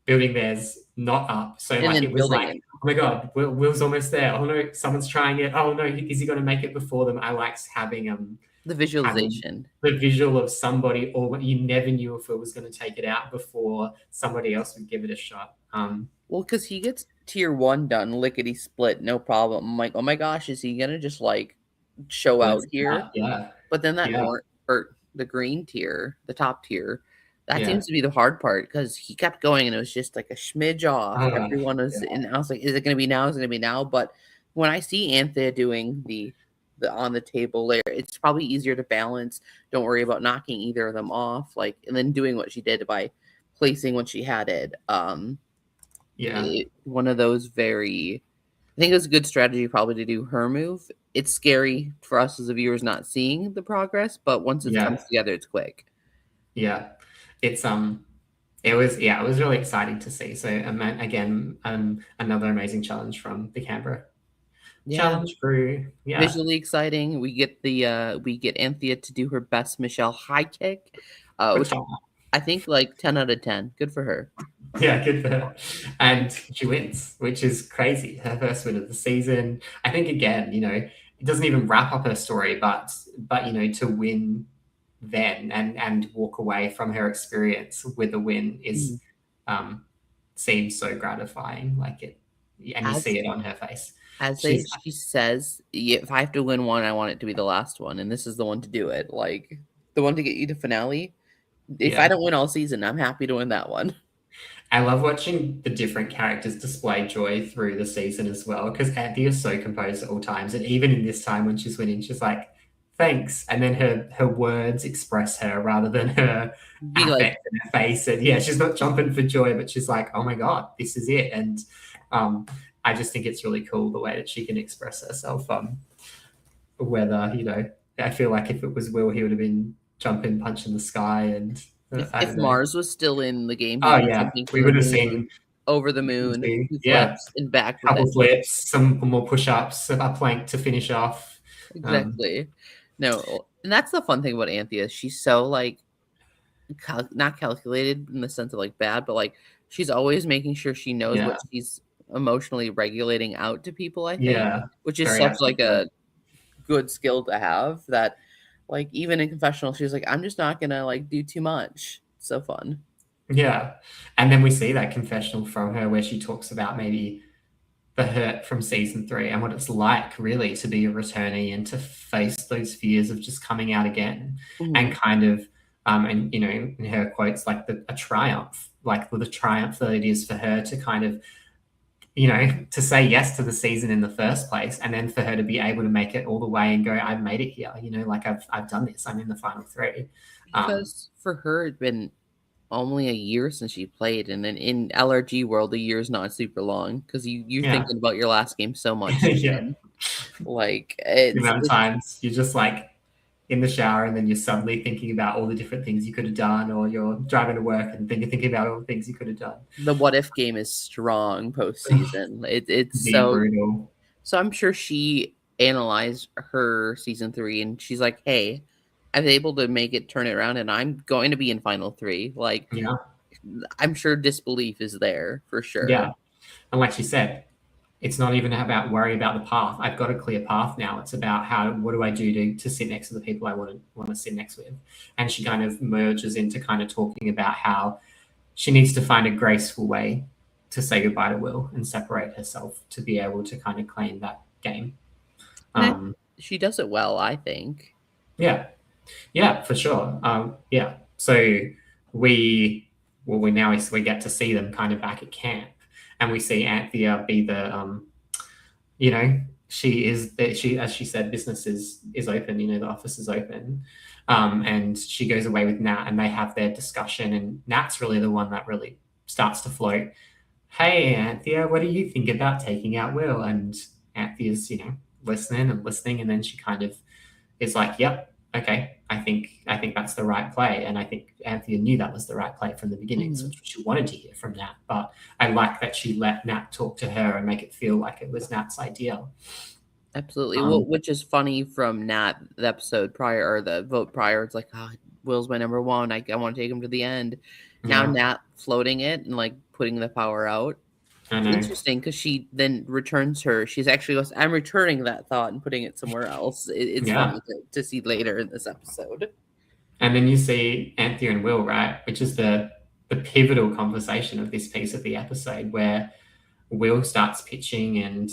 building theirs not up. So it was like, oh my God, Will's almost there. Oh no, someone's trying it. Oh no, is he going to make it before them? I liked having the visualization, the visual of somebody, or you never knew if it was going to take it out before somebody else would give it a shot. Well, because he gets tier 1 done, lickety split, no problem. I'm like, oh my gosh, is he gonna just show out here? Yeah. But then that or the green tier, the top tier, that seems to be the hard part, because he kept going and it was just a smidge off. Everyone was, and I was like, is it gonna be now? Is it gonna be now? But when I see Anthea doing the on the table layer, it's probably easier to balance. Don't worry about knocking either of them off, and then doing what she did by placing when she had it. One of those very I think it was a good strategy probably to do her move. It's scary for us as the viewers not seeing the progress, but once it comes together, it's quick. Yeah, it's it was really exciting to see. So again, another amazing challenge from the Canberra challenge crew. Yeah, visually exciting. We get Anthea to do her best Michelle high kick, which I think like 10 out of 10. Good for her. Yeah, good for her. And she wins, which is crazy. Her first win of the season. I think again, it doesn't even wrap up her story, but to win then and walk away from her experience with a win is seems so gratifying. Like it, and you see it on her face. She says, if I have to win one, I want it to be the last one, and this is the one to do it. Like the one to get you to finale. If I don't win all season, I'm happy to win that one. I love watching the different characters display joy through the season as well, because Anthea is so composed at all times, and even in this time when she's winning, she's like, thanks, and then her words express her rather than her affect in her face. And she's not jumping for joy, but she's like, oh my god, this is it. And I just think it's really cool the way that she can express herself. Whether I feel like if it was Will, he would have been jumping, punching the sky. And if Mars was still in the game, we would have seen over the moon, flips and back, couple flips, some more push-ups, a plank to finish off. Exactly. No, and that's the fun thing about Anthea. She's so like not calculated in the sense of like bad, but like she's always making sure she knows what she's emotionally regulating out to people. I think, which is such like a good skill to have. That like even in confessional, she's like, I'm just not gonna like do too much. So fun. Yeah, and then we see that confessional from her where she talks about maybe the hurt from season 3 and what it's like really to be a returnee and to face those fears of just coming out again and kind of and in her quotes like a triumph, like the triumph that it is for her to kind of to say yes to the season in the first place, and then for her to be able to make it all the way and go, I've made it here, like I've done this, I'm in the final 3. Because for her it'd been only a year since she played, and then in LRG world a year is not super long because you're thinking about your last game so much. Like the amount of times you're just like in the shower and then you're suddenly thinking about all the different things you could have done, or you're driving to work and then you're thinking about all the things you could have done. The what if game is strong postseason. It's so brutal. So I'm sure she analyzed her season 3 and she's like, hey, I was able to make it, turn it around, and I'm going to be in final 3. Like, I'm sure disbelief is there for sure. Yeah. And like she said, it's not even about worry about the path. I've got a clear path now. It's about what do I do to sit next to the people I want to sit next with. And she kind of merges into kind of talking about how she needs to find a graceful way to say goodbye to Will and separate herself to be able to kind of claim that game. She does it well, I think. Yeah, for sure. So we get to see them kind of back at camp, and we see Anthea be the she as she said, business is open, the office is open, and she goes away with Nat and they have their discussion, and Nat's really the one that really starts to float. Hey Anthea, what do you think about taking out Will? And Anthea's listening, and then she kind of is like, yep, okay, I think that's the right play. And I think Anthea knew that was the right play from the beginning. So she wanted to hear from Nat. But I like that she let Nat talk to her and make it feel like it was Nat's idea. Absolutely. Which is funny from Nat, the episode prior, or the vote prior. It's like, Will's my number 1. I want to take him to the end. Now Nat floating it and like putting the power out. Interesting, because she then returns her. She's actually goes, I'm returning that thought and putting it somewhere else. It's funny to see later in this episode. And then you see Anthea and Will, right? Which is the pivotal conversation of this piece of the episode, where Will starts pitching and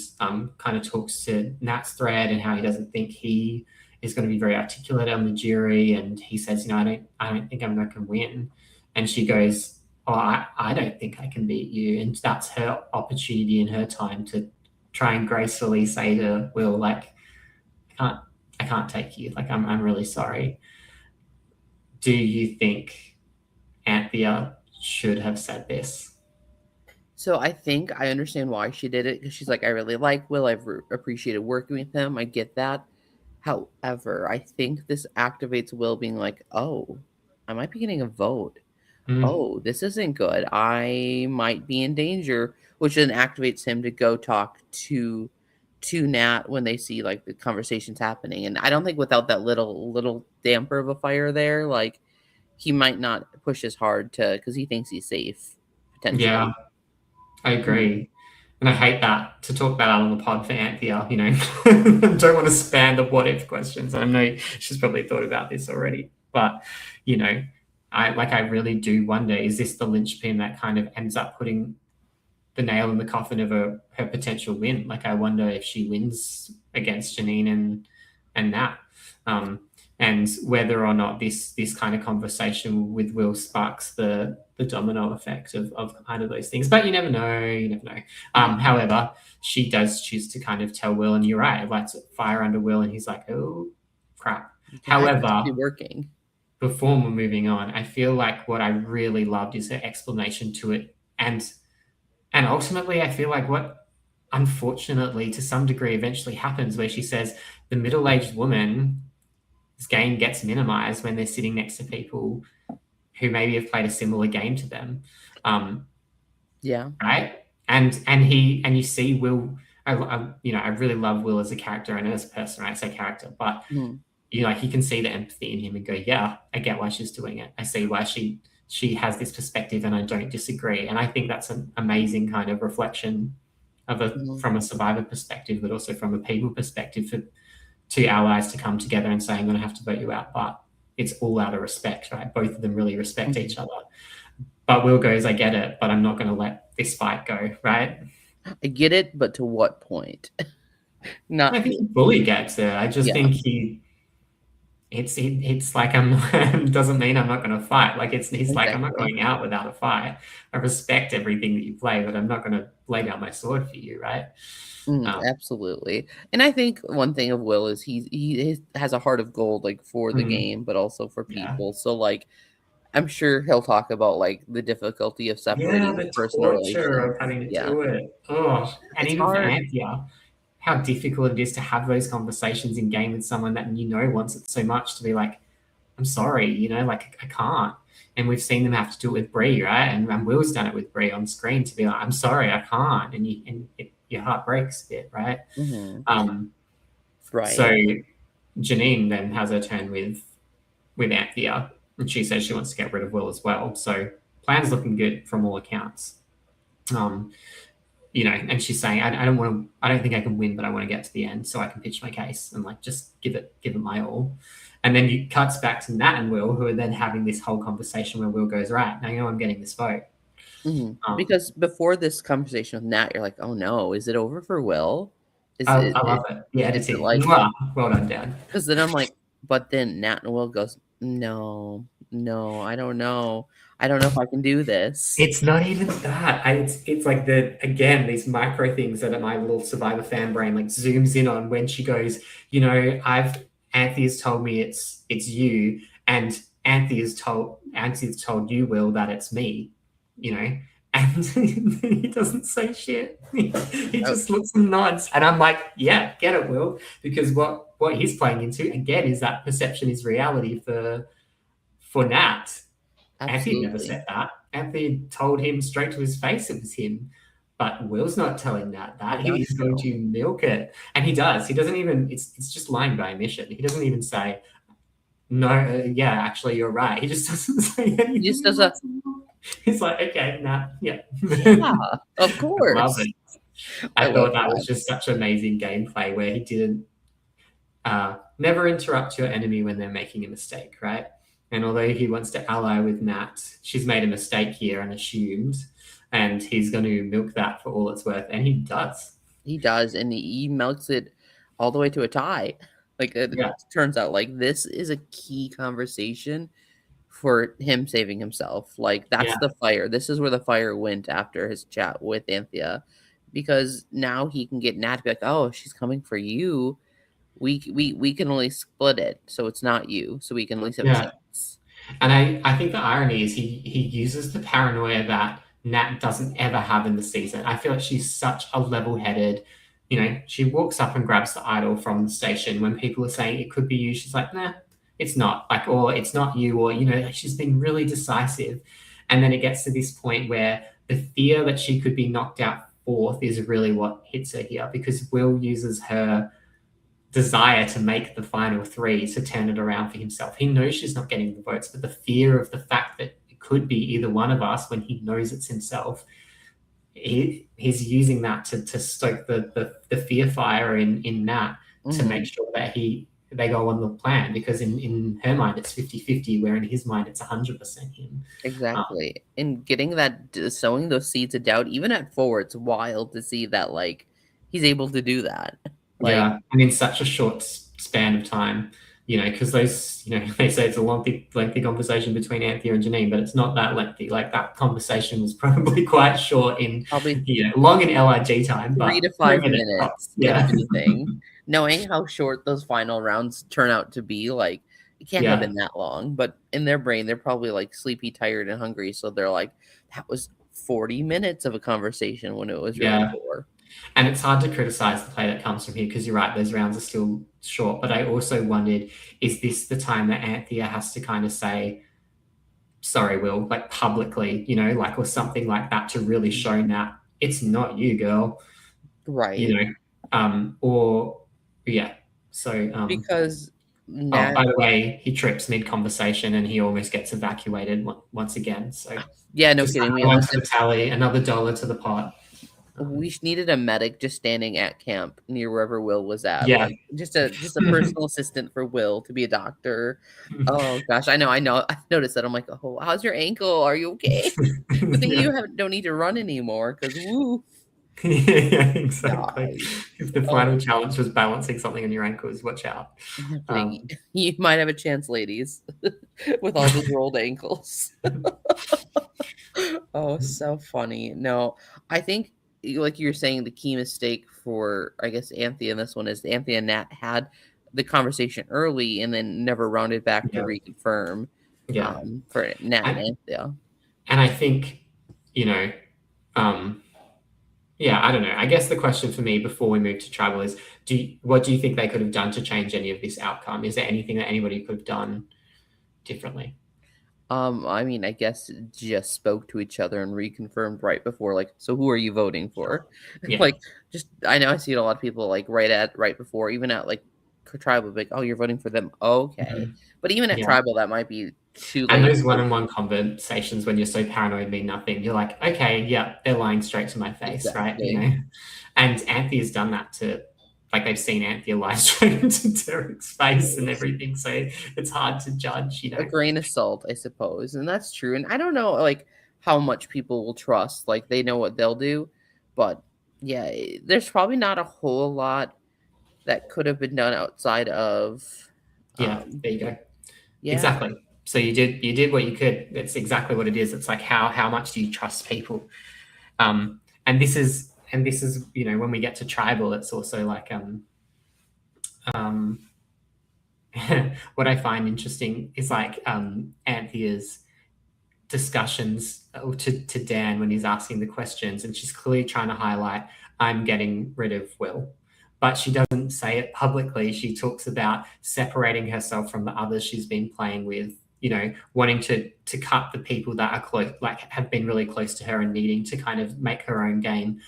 kind of talks to Nat's thread and how he doesn't think he is going to be very articulate on the jury. And he says, I don't think I'm going to win. And she goes, I don't think I can beat you. And that's her opportunity and her time to try and gracefully say to Will, like, I can't take you. Like, I'm really sorry. Do you think Anthea should have said this? So I think I understand why she did it, because she's like, I really like Will. I've appreciated working with him. I get that. However, I think this activates Will being like, oh, I might be getting a vote. Mm. Oh, this isn't good. I might be in danger, which then activates him to go talk to Nat when they see like the conversations happening. And I don't think without that little damper of a fire there, like he might not push as hard to, because he thinks he's safe potentially. Yeah, I agree. And I hate that, to talk about that on the pod for Anthea, you know. Don't want to spam the what if questions. I know she's probably thought about this already. But, you know, I really do wonder, is this the linchpin that kind of ends up putting the nail in the coffin of her potential win? Like, I wonder if she wins against Janine and Nat. And whether or not this kind of conversation with Will sparks the domino effect of kind of those things. But you never know. You never know. However, she does choose to kind of tell Will, and you're right, lights fire under Will, and he's like, oh, crap. However, working. Before we're moving on, I feel like what I really loved is her explanation to it. And ultimately, I feel like what, unfortunately, to some degree, eventually happens, where she says the middle-aged woman's game gets minimized when they're sitting next to people who maybe have played a similar game to them. Yeah. Right. And you see Will. I really love Will as a character and as a person. Right? I say character, but you know, you can see the empathy in him and go, yeah, I get why she's doing it. I see why she has this perspective, and I don't disagree. And I think that's an amazing kind of reflection of from a survivor perspective, but also from a people perspective, for two allies to come together and say, I'm going to have to vote you out, but it's all out of respect, right? Both of them really respect each other. But Will goes, I get it, but I'm not going to let this fight go, right? I get it, but to what point? I think he fully gets it. I just think it's like, doesn't mean I'm not going to fight. Like he's like, I'm not going out without a fight. I respect everything that you play, but I'm not going to lay down my sword for you, right? Absolutely. And I think one thing of Will is he has a heart of gold, like for the game, but also for people. So like, I'm sure he'll talk about like the difficulty of separating the personal torture of having to do it. Oh, and even for Anthea, how difficult it is to have those conversations in game with someone that you know wants it so much, to be like, I'm sorry, you know, like I can't. And we've seen them have to do it with Brie, right? And Will's done it with Brie on screen, to be like, I'm sorry, I can't, and your heart breaks a bit, right? Right. So Janine then has her turn with Anthea, and she says she wants to get rid of Will as well. So plan's looking good from all accounts. You know, and she's saying, I don't think I can win, but I want to get to the end so I can pitch my case and like just give it my all. And then you cuts back to Nat and Will, who are then having this whole conversation where Will goes, right, now you know I'm getting this vote. Because before this conversation with Nat, you're like, oh no, is it over for Will? I love it. Yeah, it's like, well done, Dad. Because then I'm like, but then Nat and Will goes, no, I don't know. I don't know if I can do this. It's not even that. It's like again, these micro things that my little Survivor fan brain like zooms in on when she goes, you know, Anthea's told me it's you, and Anthea's told you, Will, that it's me, you know, and he doesn't say shit. He just looks and nods, and I'm like, yeah, get it, Will, because what he's playing into again is that perception is reality for Nat. Anthea never said that. Anthea told him straight to his face it was him. But Will's not telling Nat that. He's going to milk it. And he does. He doesn't even, it's just lying by omission. He doesn't even say, no, yeah, actually, you're right. He just doesn't say anything. He just does a... He's like, okay, Nat, yeah. Yeah, of course. I love it. I thought that was just such amazing gameplay where he didn't never interrupt your enemy when they're making a mistake, right? And although he wants to ally with Nat, she's made a mistake here and assumed, and he's going to milk that for all it's worth. And he does. He does, and he milks it all the way to a tie. Like, it turns out, like, this is a key conversation for him saving himself. Like, that's the fire. This is where the fire went after his chat with Anthea, because now he can get Nat to be like, oh, she's coming for you. We can only split it, so it's not you. So we can at least have a chance. And I think the irony is he uses the paranoia that Nat doesn't ever have in the season. I feel like she's such a level-headed, she walks up and grabs the idol from the station when people are saying it could be you. She's like, nah, it's not. Like, or it's not you, or, she's been really decisive. And then it gets to this point where the fear that she could be knocked out fourth is really what hits her here, because Will uses her desire to make the final three to turn it around for himself. He knows she's not getting the votes, but the fear of the fact that it could be either one of us when he knows it's himself, he's using that to stoke the fear fire in Nat to make sure that they go on the plan, because in her mind it's 50-50, where in his mind it's 100% him. Exactly. And getting that, sowing those seeds of doubt, even at 4, it's wild to see that, like, he's able to do that. Like, yeah, and in such a short span of time, because those, they say it's a lengthy conversation between Anthea and Janine, but it's not that lengthy. Like, that conversation was probably quite short in, probably long in LIG time, 3 to 5 minutes, if anything. Knowing how short those final rounds turn out to be, like, it can't have been that long. But in their brain, they're probably, like, sleepy, tired, and hungry. So they're like, that was 40 minutes of a conversation when it was really 4. And it's hard to criticize the play that comes from here, because you're right, those rounds are still short. But I also wondered, is this the time that Anthea has to kind of say, sorry, Will, like, publicly, like, or something like that, to really show Nat it's not you, girl. Right. So because Nat, by the way, he trips mid-conversation and he almost gets evacuated once again. So yeah, no kidding. We went to the tally, another $1 to the pot. We needed a medic just standing at camp near wherever Will was at. Yeah. Like, just a personal assistant for Will to be a doctor. Oh gosh, I know. I noticed that. I'm like, oh, how's your ankle? Are you okay? But then you don't need to run anymore, because woo. Yeah, exactly. If the final challenge was balancing something on your ankles, watch out. You might have a chance, ladies, with all those rolled ankles. Oh, so funny. No, I think, like you're saying, the key mistake for, I guess, Anthea in this one is Anthea and Nat had the conversation early and then never rounded back to reconfirm. For Nat and Anthea. And I think, I don't know. I guess the question for me before we move to tribal is, what do you think they could have done to change any of this outcome? Is there anything that anybody could have done differently? I mean, I guess just spoke to each other and reconfirmed right before, like, so who are you voting for? Yeah. Like, just, I know I see a lot of people, like, right before, even at, like, tribal, like, oh, you're voting for them. Okay. But even at tribal, that might be too late. And those one-on-one conversations, when you're so paranoid, mean nothing. You're like, okay, yeah, they're lying straight to my face, exactly. Right? And Anthea's done that to, like, they've seen Anthea lie straight into Derek's face and everything, so it's hard to judge, A grain of salt, I suppose, and that's true. And I don't know, like, how much people will trust. Like, they know what they'll do, but yeah, there's probably not a whole lot that could have been done outside of. There you go. Yeah. Exactly. So you did what you could. That's exactly what it is. It's like, how much do you trust people? And this is when we get to tribal, it's also like what I find interesting is, like, Anthea's discussions to Dan when he's asking the questions, and she's clearly trying to highlight, I'm getting rid of Will. But she doesn't say it publicly. She talks about separating herself from the others she's been playing with, wanting to cut the people that are close, like, have been really close to her, and needing to kind of make her own game.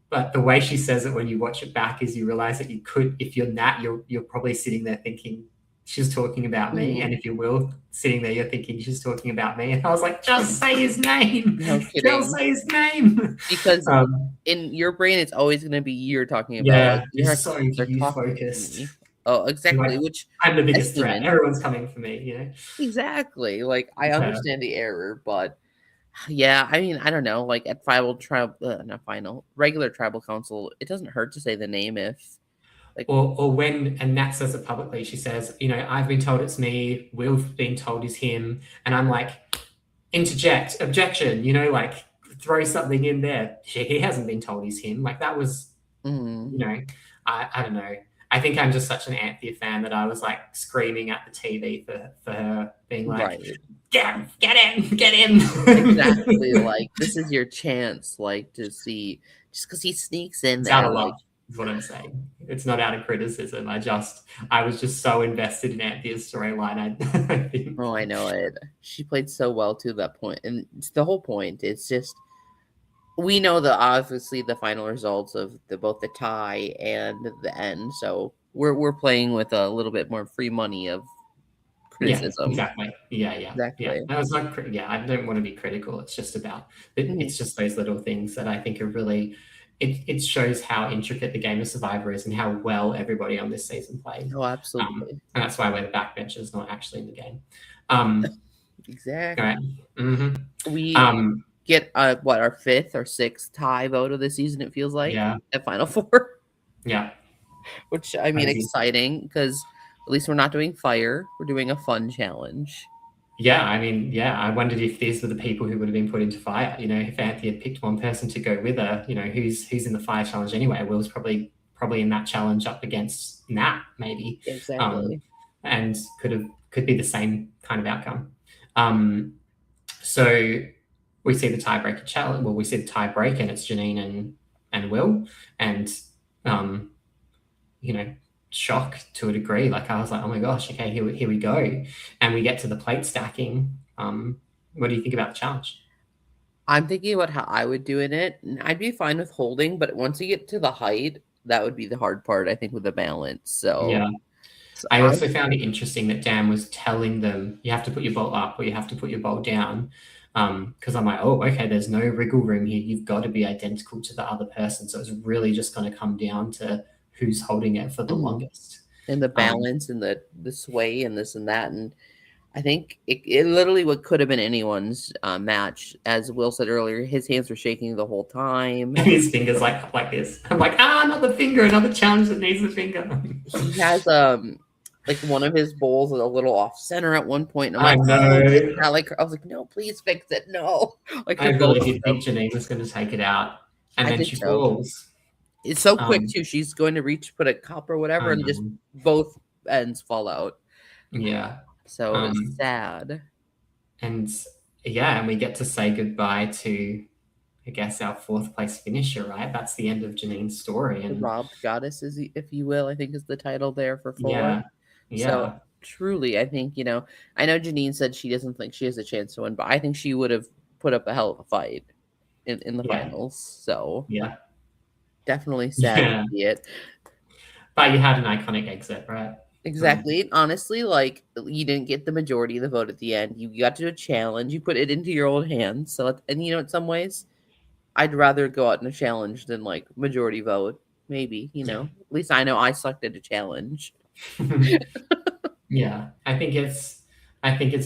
But the way she says it when you watch it back is you realize that you could, if you're Nat, you're probably sitting there thinking, she's talking about me. And if you Will, sitting there, you're thinking she's talking about me. And I was like, just say his name. No kidding. Just say his name. Because in your brain, it's always going to be you're talking about. Yeah, like, you're so you-focused. Oh, exactly. Like, which I'm the biggest threat. Everyone's coming for me, Exactly. Like, I understand the error, but yeah, I mean, I don't know. Like, at regular tribal council, it doesn't hurt to say the name if, like, or when, and Nat says it publicly, she says, I've been told it's me, Will's been told is him, and I'm like, interject, objection, like, throw something in there. He hasn't been told he's him. Like, that was, I don't know. I think I'm just such an Anthea fan that I was like screaming at the TV for her, being like, Right. get in. Exactly. Like, this is your chance, like, to see, just because he sneaks in It's out there, of like, love, is what I'm saying. It's not out of criticism. I was just so invested in Anthea's storyline. I think. oh, I know it. She played so well to that point, and it's the whole point. It's just we know the obviously the final results of both the tie and the end, so we're playing with a little bit more free money of Yeah, criticism. exactly. Yeah. Exactly. I was not. I don't want to be critical. It's just about. Mhm. It's just those little things that I think are really. It shows how intricate the game of Survivor is and how well everybody on this season played. Oh, absolutely. And that's why we're the backbenchers, not actually in the game. Exactly. All right. Mm-hmm. We get what, our 5th or 6th tie vote of the season, it feels like, Yeah. at Final Four. Yeah. Which, I mean, Crazy. exciting, because at least we're not doing fire. We're doing a fun challenge. Yeah, I mean, yeah, I wondered if these were the people who would have been put into fire. You know, if Anthea had picked one person to go with her, you know, who's in the fire challenge anyway? Will's probably in that challenge up against Nat, maybe. Exactly. And could be the same kind of outcome. So we see the tiebreaker challenge. Well, we see the tiebreak, and it's Janine and Will, and you know, shock to a degree. Like, I was like, oh my gosh, okay, here we go, and we get to the plate stacking. What do you think about the challenge? I'm thinking about how I would do in it. I'd be fine with holding, but once you get to the height, that would be the hard part, I think, with the balance. So yeah. I also found it interesting that Dan was telling them, you have to put your bolt up or you have to put your bolt down. Because I'm like, oh, okay, there's no wriggle room here. You've got to be identical to the other person. So it's really just going to come down to who's holding it for the longest. And the balance and the sway and this and that. And I think it literally what could have been anyone's match. As Will said earlier, his hands were shaking the whole time. And his fingers like this. I'm like, another finger, another challenge that needs a finger. He has like one of his bowls is a little off center at one point. And I I'm know. I was like, no, please fix it. No. Like, I really did think Janine was going to take it out. And then she falls. It's so quick too. She's going to reach, put a cup or whatever, and just both ends fall out. Yeah. So it's sad. And yeah, and we get to say goodbye to, I guess, our 4th place finisher, right? That's the end of Janine's story. And the robbed goddess, if you will, I think is the title there for 4. Yeah. So truly, I think, you know, I know Janine said she doesn't think she has a chance to win, but I think she would have put up a hell of a fight in the finals. So yeah, definitely sad to see it. But you had an iconic exit, right? Exactly. Honestly, like, you didn't get the majority of the vote at the end. You got to do a challenge. You put it into your own hands. So, and you know, in some ways, I'd rather go out in a challenge than like majority vote. Maybe, you know. At least I know I selected a challenge. Yeah, I think it's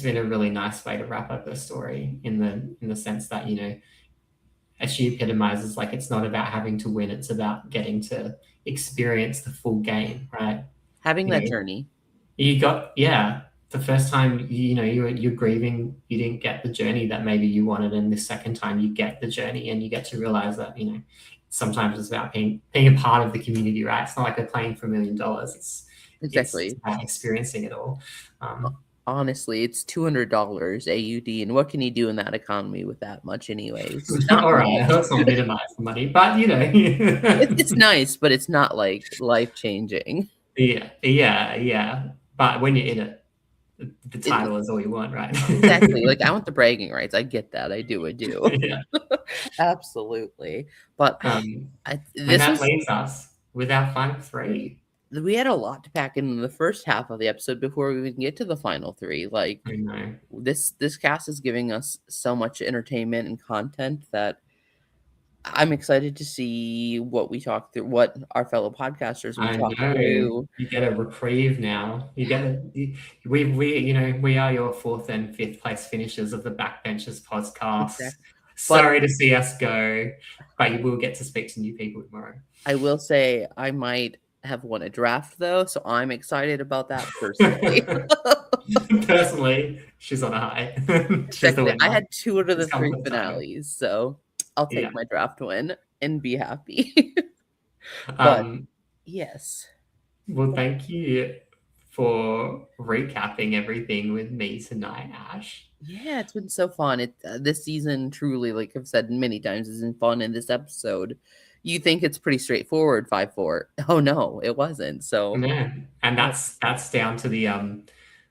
been a really nice way to wrap up the story in the sense that, you know, as she epitomizes, like, it's not about having to win; it's about getting to experience the full game, right? Having that journey. You got the first time, you know, you're grieving, you didn't get the journey that maybe you wanted, and the second time you get the journey and you get to realize that, you know, sometimes it's about being a part of the community, right? It's not like they're playing for $1 million. It's about experiencing it all. Honestly, it's $200 AUD, and what can you do in that economy with that much, anyways? All right, let's not minimize the money, but you know, it's nice, but it's not like life changing. Yeah. But when you're in it, the title is all you want, right? Exactly. Like, I want the bragging rights. I get that. I do. Yeah. Absolutely. But and that leaves us with our final 3. We had a lot to pack in the first half of the episode before we even get to the final 3. Like, I know. This cast is giving us so much entertainment and content that I'm excited to see what we talk through, what our fellow podcasters will talk through. You get a reprieve now. We are your 4th and 5th place finishers of the Backbenchers podcast. Exactly. Sorry to see us go, but you will get to speak to new people tomorrow. I will say I might have won a draft though, so I'm excited about that personally. Personally, she's on a high. I had 2 out of the 3 finales, so I'll take my draft win and be happy. But yes. Well, thank you for recapping everything with me tonight, Ash. Yeah, it's been so fun. This season truly, like I've said many times, has been fun. In this episode, you think it's pretty straightforward, 5-4. Oh no, it wasn't. So Man, and that's down to the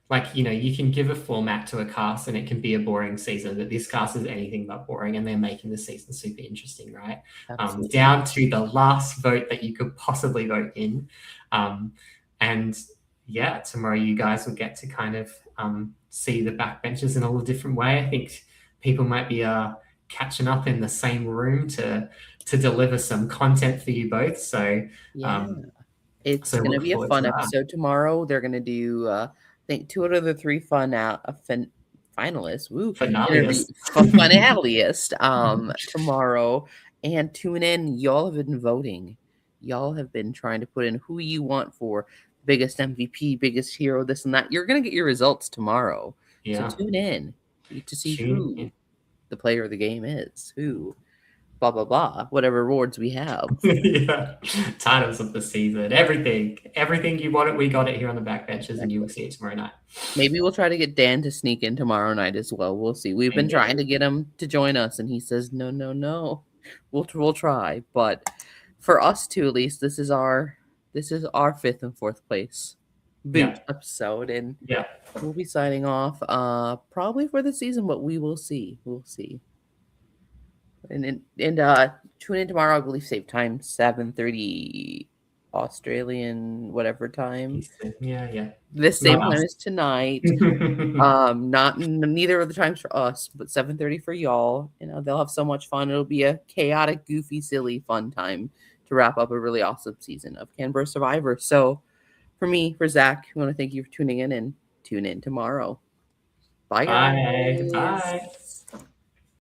like, you know, you can give a format to a cast and it can be a boring season, but this cast is anything but boring, and they're making the season super interesting, right? absolutely. Down to the last vote that you could possibly vote in. And yeah, tomorrow you guys will get to kind of see the backbenchers in a little different way. I think people might be catching up in the same room to deliver some content for you both. So Yeah. It's so going to look be a forward fun to that. episode tomorrow. They're going to do, I think, 2 out of the 3 finalists. Woo, Finalists. finalists tomorrow. And tune in. Y'all have been voting. Y'all have been trying to put in who you want for biggest MVP, biggest hero, this and that. You're going to get your results tomorrow. Yeah. So tune in to see Tune who in. the player of the game is. Who, blah, blah, blah, whatever awards we have. Yeah, titles of the season, everything you wanted, we got it here on the backbenchers, and you will see it tomorrow night. Maybe we'll try to get Dan to sneak in tomorrow night as well. We'll see. We've been trying to get him to join us, and he says no, no, no. We'll try, but for us two, at least, this is our 5th and 4th place boot episode, and Yeah, we'll be signing off probably for the season, but we will see. We'll see. And tune in tomorrow. I believe save time 7:30 Australian whatever time. yeah. This same Not time us. as tonight. Not neither of the times for us, but 7:30 for y'all. You know, they'll have so much fun. It'll be a chaotic, goofy, silly, fun time to wrap up a really awesome season of Canberra Survivor. So for me, for Zac, I want to thank you for tuning in, and tune in tomorrow. Bye, guys. Bye.